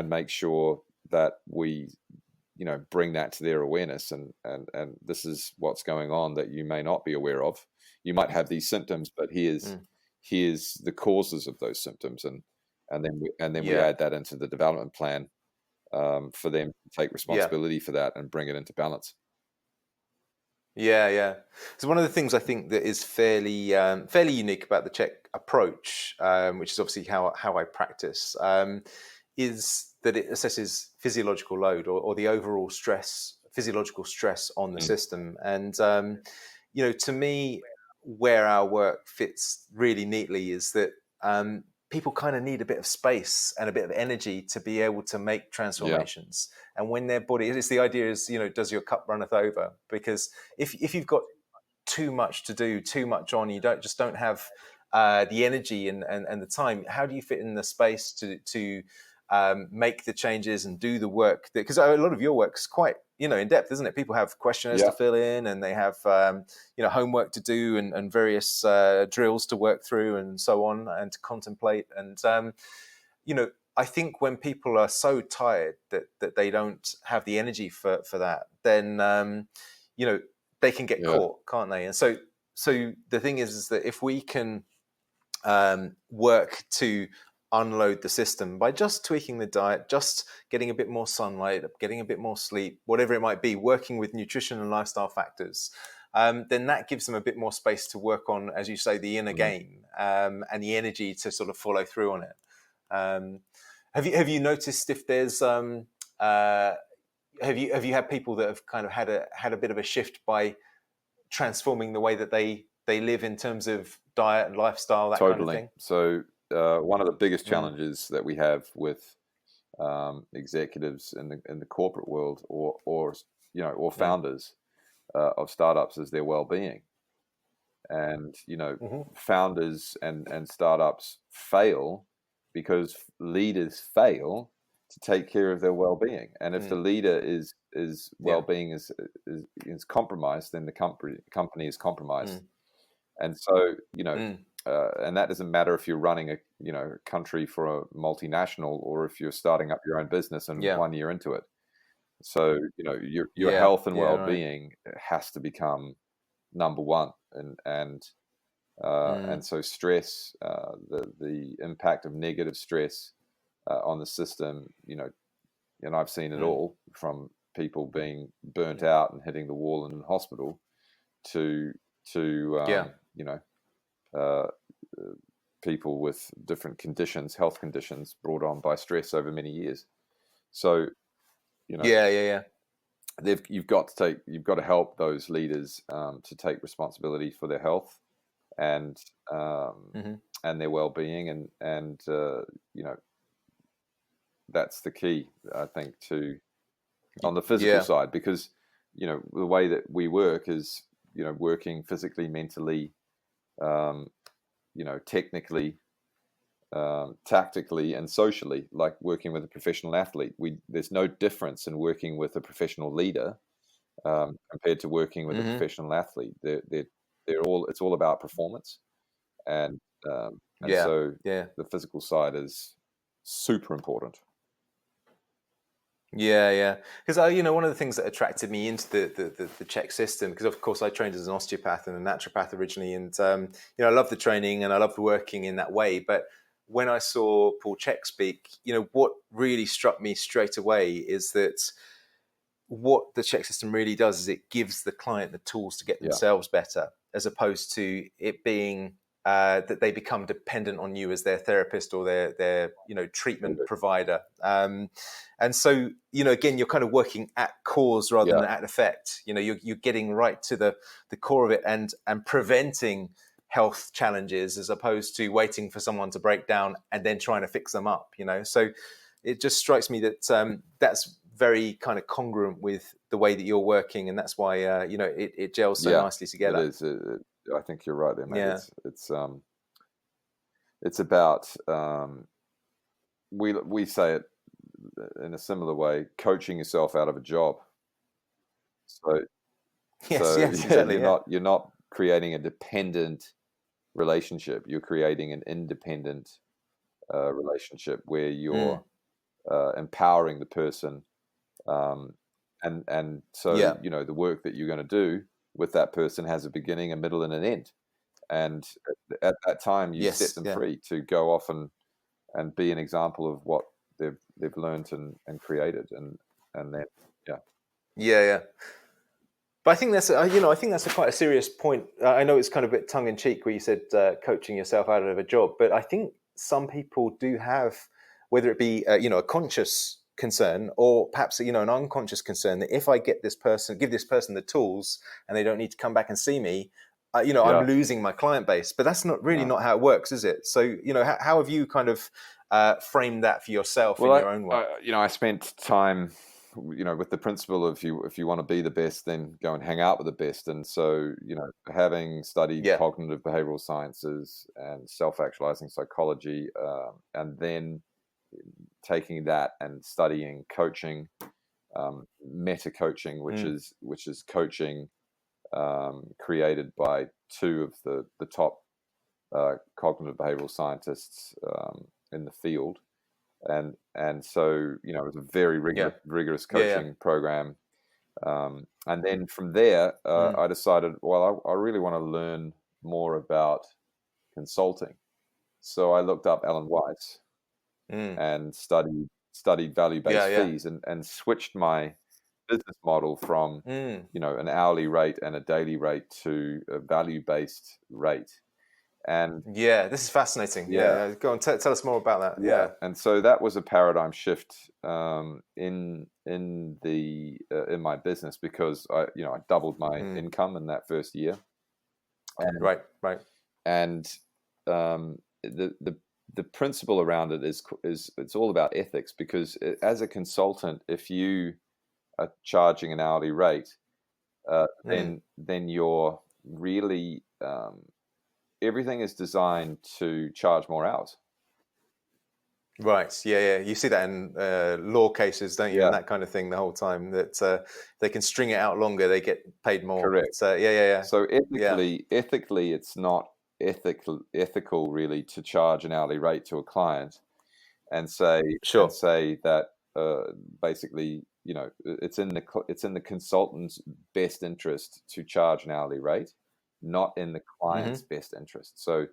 make sure that we bring that to their awareness, and this is what's going on that you may not be aware of. You might have these symptoms, but here's the causes of those symptoms, and then we add that into the development plan for them to take responsibility for that and bring it into balance. So one of the things I think that is fairly unique about the Check approach, which is obviously how I practice, is that it assesses physiological load or the overall physiological stress on the system. And to me, where our work fits really neatly is that people kind of need a bit of space and a bit of energy to be able to make transformations. And when their body, it's the idea is, does your cup runneth over? Because if you've got too much to do, too much on, you don't have the energy and the time, how do you fit in the space to make the changes and do the work? Because a lot of your work is quite in depth, isn't it? People have questionnaires to fill in, and they have homework to do, and various drills to work through, and so on, and to contemplate. And I think when people are so tired that they don't have the energy for that, then they can get caught, can't they? And so the thing is that if we can work to unload the system by just tweaking the diet, just getting a bit more sunlight, getting a bit more sleep, whatever it might be, working with nutrition and lifestyle factors, then that gives them a bit more space to work on, as you say, the inner game, and the energy to sort of follow through on it. Have you noticed if there's have you had people that have kind of had a bit of a shift by transforming the way that they live in terms of diet and lifestyle, that kind of Totally. thing? So one of the biggest challenges that we have with executives in the corporate world, or founders of startups, is their well-being. And founders and startups fail because leaders fail to take care of their well-being. And if the leader is well-being is compromised, then the company is compromised. And so and that doesn't matter if you're running a country for a multinational, or if you're starting up your own business and 1 year into it. So your health and well-being has to become number one. And so stress, the impact of negative stress on the system, and I've seen it all, from people being burnt out and hitting the wall in the hospital to people with different conditions, health conditions brought on by stress over many years. So you've got to help those leaders to take responsibility for their health and their well-being, and that's the key, I think, to on the physical side, because the way that we work is working physically, mentally, technically, tactically, and socially, like working with a professional athlete. There's no difference in working with a professional leader compared to working with a professional athlete. It's all about performance, and so the physical side is super important. Because one of the things that attracted me into the Czech system, because of course I trained as an osteopath and a naturopath originally, and I love the training and I love working in that way. But when I saw Paul Chek speak, what really struck me straight away is that what the Czech system really does is it gives the client the tools to get themselves better, as opposed to it being that they become dependent on you as their therapist or their treatment provider. And so, again, you're kind of working at cause rather than at effect. You're getting right to the core of it and preventing health challenges, as opposed to waiting for someone to break down and then trying to fix them up. So it just strikes me that that's very kind of congruent with the way that you're working, and that's why it gels so nicely together. It is. I think you're right there, mate. It's about we say it in a similar way, coaching yourself out of a job. So exactly. You're not creating a dependent relationship. You're creating an independent relationship where you're empowering the person, and so the work that you're going to do with that person has a beginning, a middle, and an end. And at that time, you set them free to go off and be an example of what they've learned and created, and then But I think that's quite a serious point. I know it's kind of a bit tongue in cheek where you said coaching yourself out of a job, but I think some people do have, whether it be a conscious concern or perhaps an unconscious concern, that if I give this person the tools and they don't need to come back and see me, I'm losing my client base. But that's not how it works, is it? So how have you kind of framed that for yourself in your own way? I spent time with the principle of if you want to be the best, then go and hang out with the best. And so having studied cognitive behavioral sciences and self-actualizing psychology, and then taking that and studying coaching, meta coaching, which is coaching created by two of the top cognitive behavioral scientists in the field, and so it was a very rigorous coaching program, and then from there I decided, well, I really want to learn more about consulting. So I looked up Alan Weiss and studied value-based fees, and switched my business model from an hourly rate and a daily rate to a value-based rate. And Yeah, this is fascinating. Yeah, go on, tell us more about that. Yeah. And so that was a paradigm shift in my business, because I doubled my income in that first year. And Right. and the principle around it is it's all about ethics, because as a consultant, if you are charging an hourly rate, then you're really everything is designed to charge more hours. Right. Yeah. You see that in law cases, don't you? Yeah. And that kind of thing the whole time, that they can string it out longer, they get paid more. Correct. Yeah. So ethically, it's not ethical really to charge an hourly rate to a client and say Sure. that basically, it's in the consultant's best interest to charge an hourly rate, not in the client's best interest. So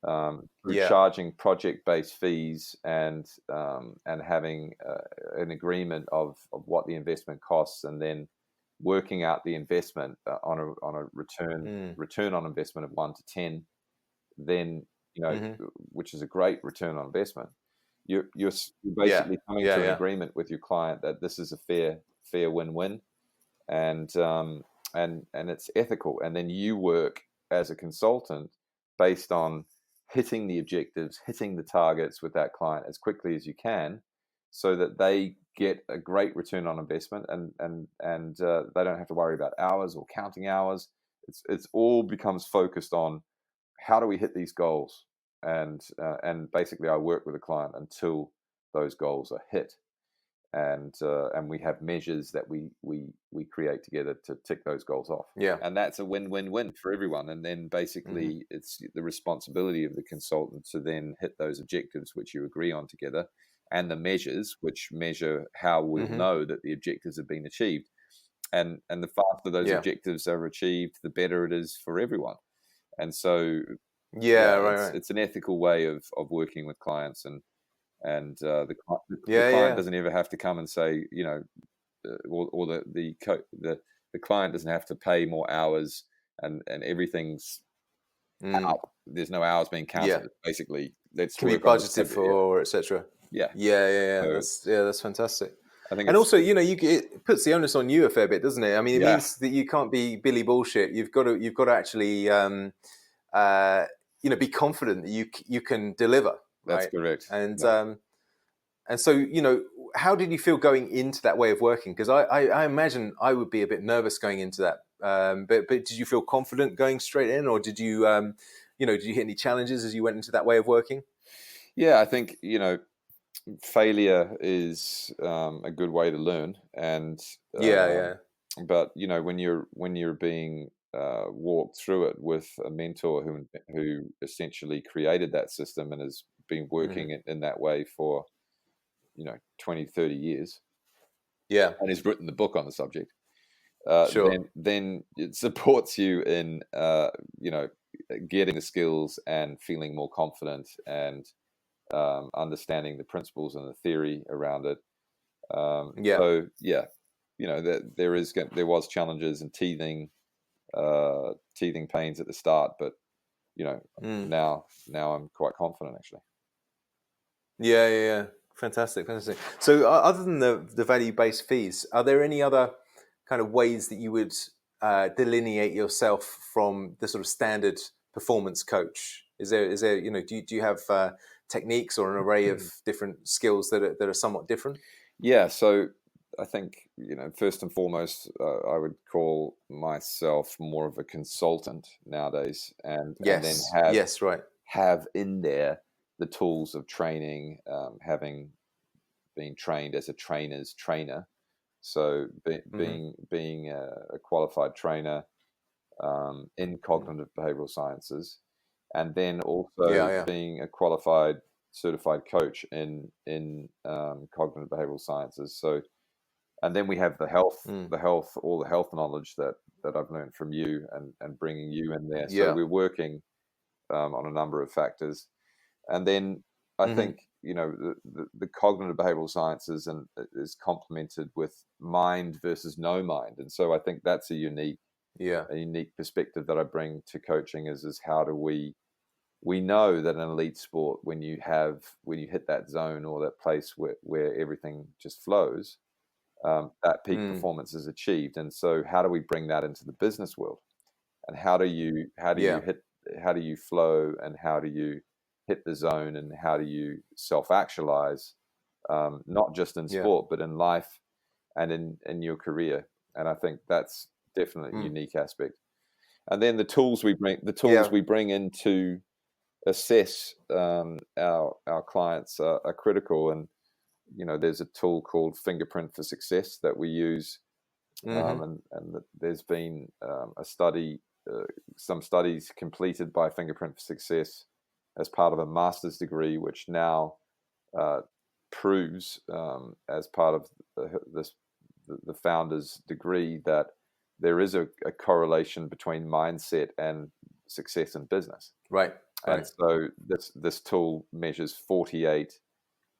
through charging project-based fees and having an agreement of what the investment costs, and then working out the investment on a return on investment of 1 to 10, then which is a great return on investment. You're basically coming to an agreement with your client that this is a fair win-win, and it's ethical. And then you work as a consultant based on hitting the objectives, hitting the targets with that client as quickly as you can, so that they get a great return on investment, and they don't have to worry about hours or counting hours. It's all becomes focused on how do we hit these goals, and basically I work with a client until those goals are hit, and we have measures that we create together to tick those goals off. And that's a win-win-win for everyone. And then basically it's the responsibility of the consultant to then hit those objectives which you agree on together, and the measures which measure how we'll know that the objectives have been achieved. And the faster those objectives are achieved, the better it is for everyone. And so it's an ethical way of working with clients, and the client doesn't ever have to come and say, or the client doesn't have to pay more hours, and everything's out. There's no hours being counted. Basically, let's can be budgeted for, etc. That's fantastic. I think, and also, it puts the onus on you a fair bit, doesn't it? I mean, it means that you can't be Billy bullshit. You've got to actually, be confident that you can deliver. That's correct. And so, how did you feel going into that way of working? Because I imagine I would be a bit nervous going into that. But did you feel confident going straight in, or did you, did you hit any challenges as you went into that way of working? Yeah, I think, failure is a good way to learn, and but when you're being walked through it with a mentor who essentially created that system and has been working in that way for 20, 30 years, and has written the book on the subject, then it supports you in getting the skills and feeling more confident, and understanding the principles and the theory around it. So there was challenges and teething pains at the start, but now I'm quite confident, actually. Fantastic. So other than the value-based fees, are there any other kind of ways that you would delineate yourself from the sort of standard performance coach? Is there do you have techniques or an array of different skills that are somewhat different? So I think first and foremost, I would call myself more of a consultant nowadays, and then have in there the tools of training, having been trained as a trainer's trainer. So being a qualified trainer in cognitive behavioral sciences, and then also being a qualified certified coach in cognitive behavioral sciences. So, and then we have the health, all the health knowledge that I've learned from you, and bringing you in there. So we're working on a number of factors. And then I think, the cognitive behavioral sciences is complemented with mind versus no mind. And so I think that's a unique perspective that I bring to coaching is how do we we know that in elite sport, when you hit that zone or that place where everything just flows, that peak performance is achieved. And so, how do we bring that into the business world? And how do you flow, and how do you hit the zone, and how do you self-actualize, not just in sport but in life and in your career? And I think that's definitely a unique aspect. And then the tools we bring in to assess our clients are critical. And there's a tool called Fingerprint for Success that we use, and there's been some studies completed by Fingerprint for Success as part of a master's degree, which now proves, as part of the founder's degree, that there is a correlation between mindset and success in business. Right. And so this tool measures 48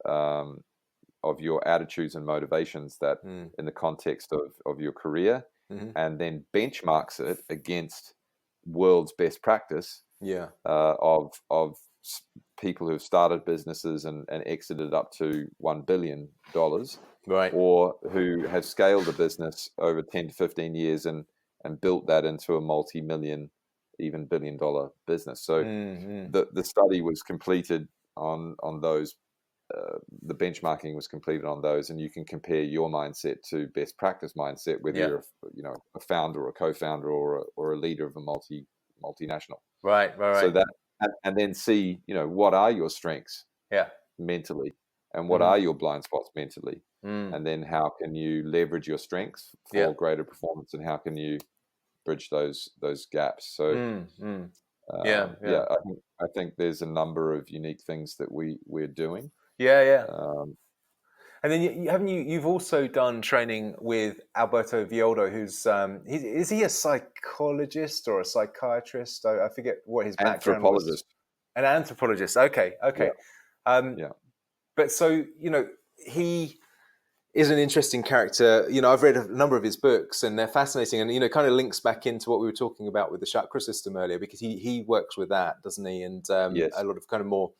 of your attitudes and motivations that in the context of your career, and then benchmarks it against world's best practice of people who have started businesses and exited up to $1 billion, right, or who have scaled a business over 10 to 15 years and built that into a multi-million, even billion-dollar business. So the study was completed on those. The benchmarking was completed on those, and you can compare your mindset to best practice mindset, whether you're a founder or a co-founder or a leader of a multinational. Right. So that, and then see, what are your strengths mentally, and what are your blind spots mentally, and then how can you leverage your strengths for greater performance, and how can you bridge those gaps. So I think there's a number of unique things that we're doing. And then you've also done training with Alberto Villoldo, who's is he a psychologist or a psychiatrist? I forget what his background was. An anthropologist. Okay. But so he is an interesting character. I've read a number of his books, and they're fascinating, and kind of links back into what we were talking about with the chakra system earlier, because he works with that, doesn't he? And a lot of kind of more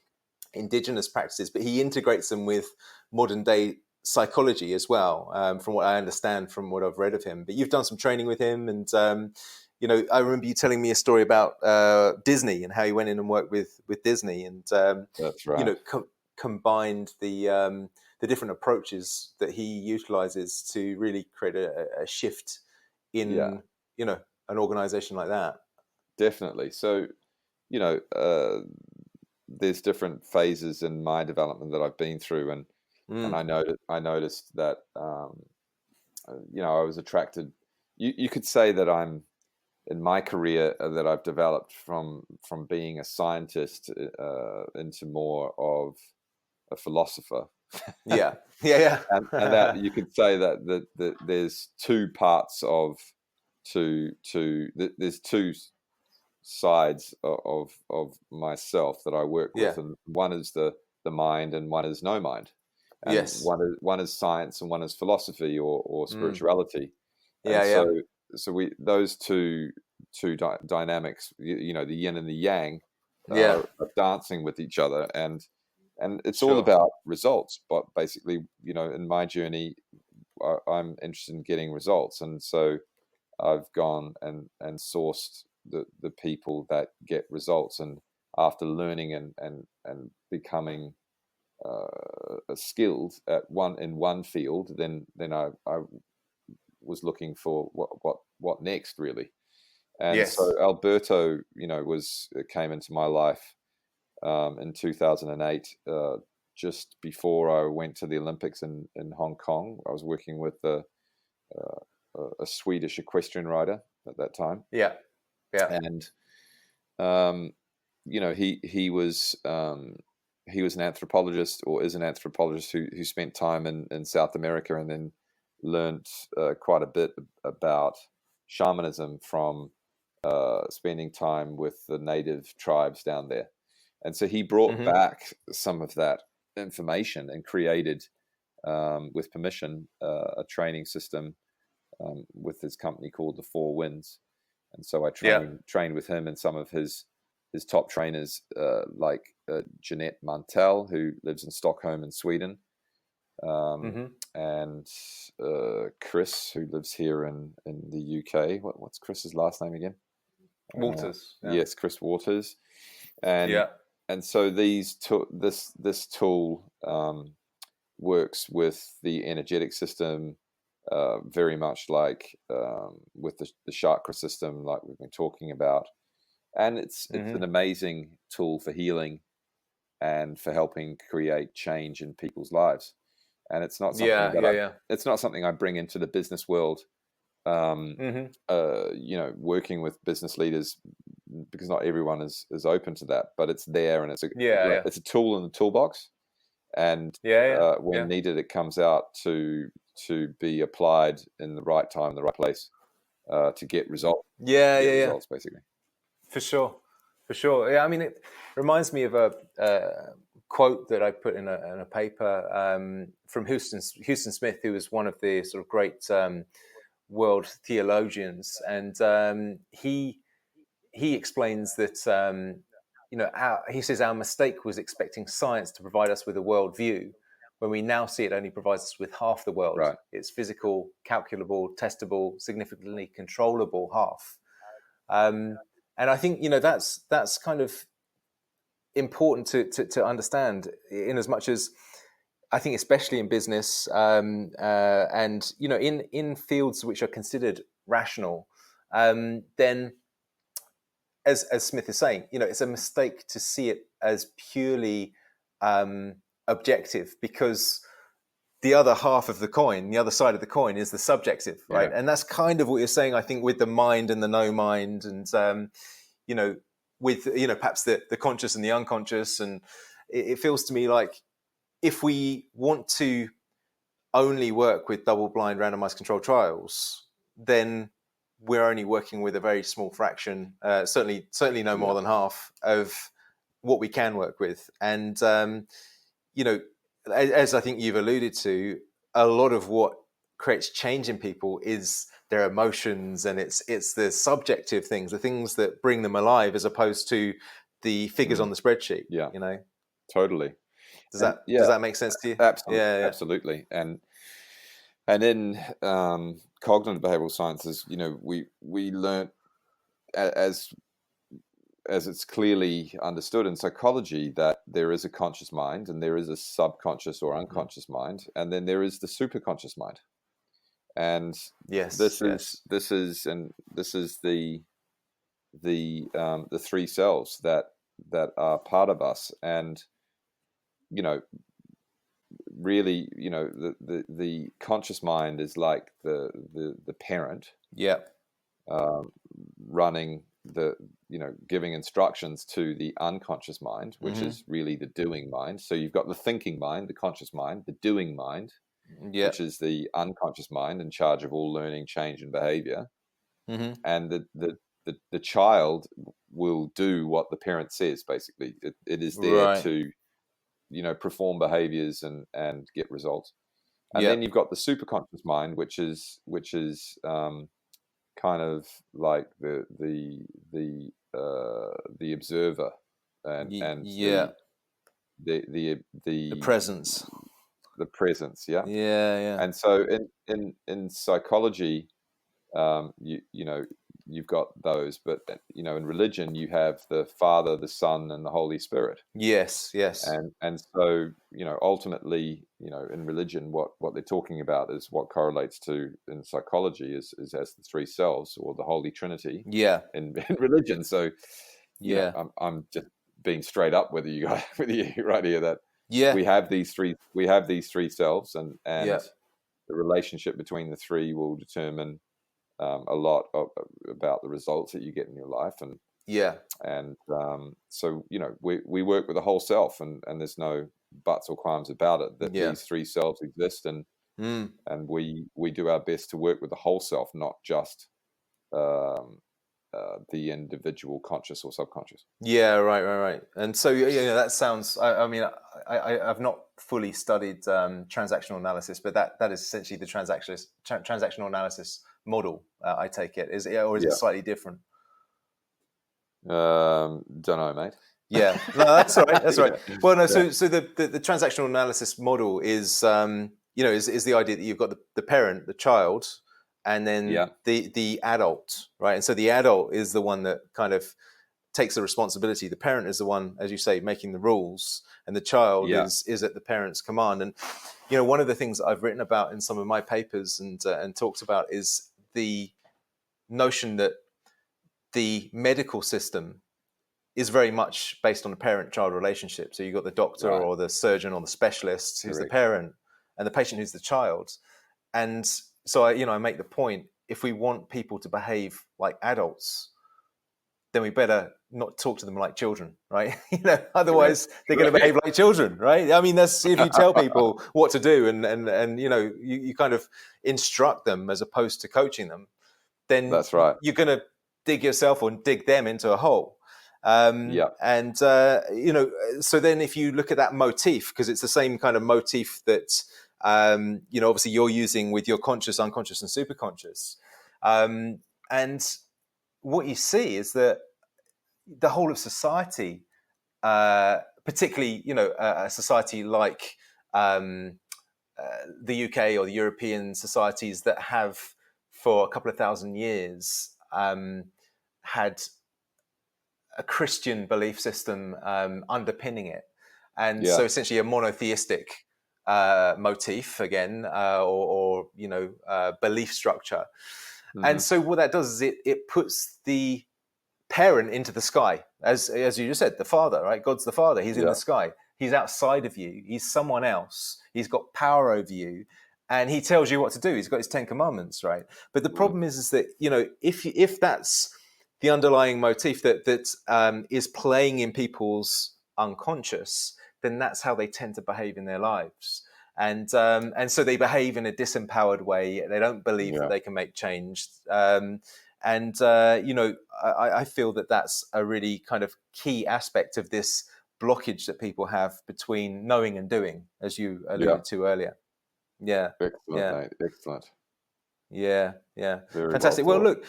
indigenous practices, but he integrates them with modern day psychology as well, from what I understand from what I've read of him. But you've done some training with him, and I remember you telling me a story about Disney and how you went in and worked with Disney, and that's right. Combined the different approaches that he utilizes to really create a shift in an organization like that. Definitely. So there's different phases in my development that I've been through, and I noticed that I was attracted. You could say that I'm in my career that I've developed from being a scientist into more of a philosopher. And that you could say that there's two parts there's two sides of myself that I work with, and one is the mind, and one is no mind. And one is science, and one is philosophy or spirituality. So we those two dynamics, the yin and the yang, are dancing with each other, and it's all about results. But basically, in my journey, I'm interested in getting results, and so I've gone and sourced the people that get results, and after learning and becoming skilled in one field, then I was looking for what next, really. And so Alberto came into my life in 2008, just before I went to the Olympics in Hong Kong. I was working with a Swedish equestrian rider at that time. And he was an anthropologist, or is an anthropologist, who spent time in South America, and then learned quite a bit about shamanism from spending time with the native tribes down there. And so he brought back some of that information and created, with permission, a training system with his company called the Four Winds. And so I trained with him and some of his his top trainers like Jeanette Mantel, who lives in Stockholm in Sweden, and Chris, who lives here in the UK. What's Chris's last name again? Waters. Yes, Chris Waters. And so this tool works with the energetic system, very much like with the chakra system, like we've been talking about. And it's an amazing tool for healing and for helping create change in people's lives. And it's not something it's not something I bring into the business world. Working with business leaders, because not everyone is open to that, but it's there, and it's a tool in the toolbox, and when needed, it comes out to be applied in the right time, the right place, to get results. Results, basically. For sure. Yeah, I mean, it reminds me of a quote that I put in a paper from Houston Smith, who was one of the sort of great world theologians, and he explains that he says our mistake was expecting science to provide us with a worldview when we now see it only provides us with half the world. Right. It's physical, calculable, testable, significantly controllable half. And I think that's kind of important to understand, in as much as I think, especially in business, and in fields which are considered rational, then as Smith is saying, it's a mistake to see it as purely objective, because the other half of the coin, the other side of the coin, is the subjective, right? And that's kind of what you're saying, I think, with the mind and the no mind, and with perhaps the conscious and the unconscious. And it feels to me like, if we want to only work with double-blind randomized controlled trials, then we're only working with a very small fraction, certainly no more than half of what we can work with. And as I think you've alluded to, a lot of what creates change in people is their emotions, and it's the subjective things, the things that bring them alive, as opposed to the figures on the spreadsheet. Totally. Does that make sense to you? Absolutely. Absolutely. And in cognitive behavioral sciences, we learn, as it's clearly understood in psychology, that there is a conscious mind and there is a subconscious or unconscious mind, and then there is the superconscious mind. And this is the three selves that are part of us. And really, the conscious mind is like the parent, running giving instructions to the unconscious mind, which is really the doing mind. So you've got the thinking mind, the conscious mind, the doing mind, which is the unconscious mind, in charge of all learning, change, and behavior. And the child will do what the parent says. Basically, it is there to perform behaviors and get results. And then you've got the superconscious mind, which is kind of like the observer, and the presence. The presence. And so in psychology, you've got those, but in religion you have the Father, the Son, and the Holy Spirit. Yes. And so ultimately, in religion, what they're talking about is what correlates to in psychology is as the three selves, or the Holy Trinity. In religion. So I'm just being straight up with you guys, with you right here, that we have these three selves, and the relationship between the three will determine a lot about the results that you get in your life. And so we work with the whole self, and there's no buts or qualms about it, that these three selves exist, and we do our best to work with the whole self, not just the individual conscious or subconscious. Right. And so that sounds, I mean, I've not fully studied transactional analysis, but that is essentially the transactional analysis model. I take it, is it, or is it slightly different? Don't know, mate. Yeah, no, that's all right. That's all right. Yeah. Well, no. So the transactional analysis model is is the idea that you've got the parent, the child, and then the adult, right? And so the adult is the one that kind of takes the responsibility. The parent is the one, as you say, making the rules, and the child is at the parent's command. And one of the things that I've written about in some of my papers and talked about is the notion that the medical system is very much based on a parent-child relationship. So you've got the doctor or the surgeon or the specialist who's the parent, and the patient who's the child. And so I make the point, if we want people to behave like adults, then we better not talk to them like children, right? Otherwise they're going to behave like children, right? I mean, that's if you tell people what to do and you kind of instruct them as opposed to coaching them, then that's right. You're going to dig yourself or dig them into a hole. And so then if you look at that motif, because it's the same kind of motif that obviously you're using with your conscious, unconscious, and superconscious, and what you see is that the whole of society, particularly a society like the UK or the European societies that have for a couple of thousand years had a Christian belief system underpinning it, and so essentially a monotheistic motif again, or belief structure. Mm-hmm. And so what that does is it puts the parent into the sky, as you just said, the father, right? God's the father. He's in the sky. He's outside of you. He's someone else. He's got power over you, and he tells you what to do. He's got his 10 commandments, right? But the problem is that if that's the underlying motif that is playing in people's unconscious, then that's how they tend to behave in their lives. And so they behave in a disempowered way. They don't believe that they can make change. I feel that that's a really kind of key aspect of this blockage that people have between knowing and doing, as you alluded to earlier. Yeah. Excellent, mate. Excellent. Yeah. Very fantastic. Well, look,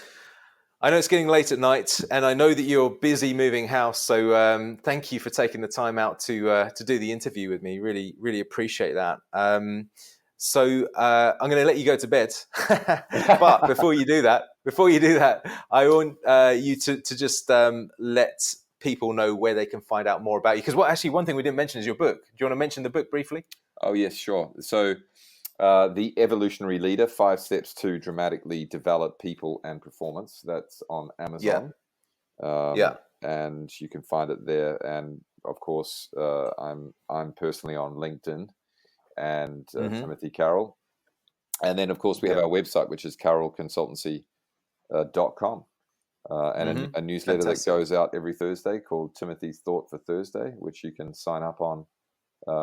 I know it's getting late at night, and I know that you're busy moving house. So thank you for taking the time out to do the interview with me. Really, really appreciate that. So I'm going to let you go to bed. But before you do that, I want you to just let people know where they can find out more about you. Because one thing we didn't mention is your book. Do you want to mention the book briefly? Oh, yes, sure. So The Evolutionary Leader, 5 Steps to Dramatically Develop People and Performance. That's on Amazon. And you can find it there. And of course, I'm personally on LinkedIn and Timothy Carroll. And then, of course, we have our website, which is carrollconsultancy.com. And a newsletter that goes out every Thursday called Timothy's Thought for Thursday, which you can sign up on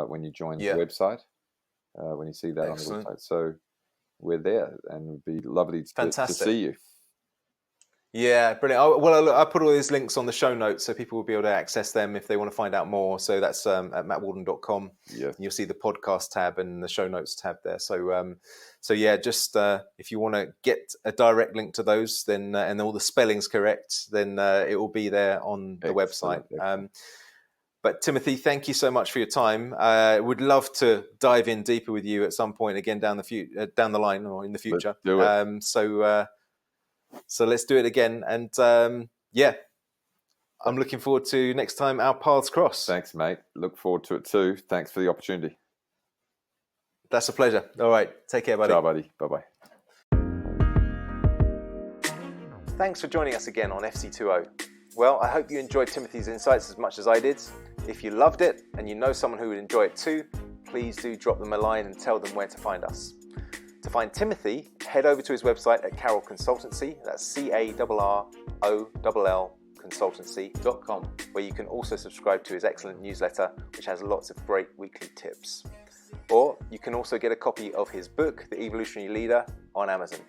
when you join the website. When you see that on the website. So we're there, and it'd be lovely to see you. Yeah, brilliant. I put all these links on the show notes so people will be able to access them if they want to find out more. So that's at mattwallden.com. Yeah. You'll see the podcast tab and the show notes tab there. So just if you want to get a direct link to those, then and all the spelling's correct, then it will be there on the website. But Timothy, thank you so much for your time. Would love to dive in deeper with you at some point again down the line or in the future. Let's do it. So let's do it again. And I'm looking forward to next time our paths cross. Thanks, mate. Look forward to it too. Thanks for the opportunity. That's a pleasure. All right. Take care, buddy. Ciao, buddy. Bye-bye. Thanks for joining us again on FC2O. Well, I hope you enjoyed Timothy's insights as much as I did. If you loved it and you know someone who would enjoy it too, please do drop them a line and tell them where to find us. To find Timothy, head over to his website at Carroll Consultancy, that's CARROLL consultancy.com, where you can also subscribe to his excellent newsletter, which has lots of great weekly tips. Or you can also get a copy of his book, The Evolutionary Leader, on Amazon.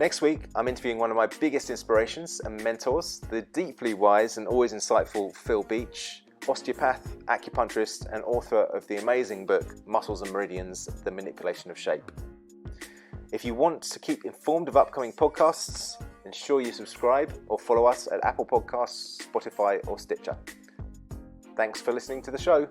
Next week, I'm interviewing one of my biggest inspirations and mentors, the deeply wise and always insightful Phil Beach, osteopath, acupuncturist, and author of the amazing book, Muscles and Meridians, The Manipulation of Shape. If you want to keep informed of upcoming podcasts, then ensure you subscribe or follow us at Apple Podcasts, Spotify or Stitcher. Thanks for listening to the show.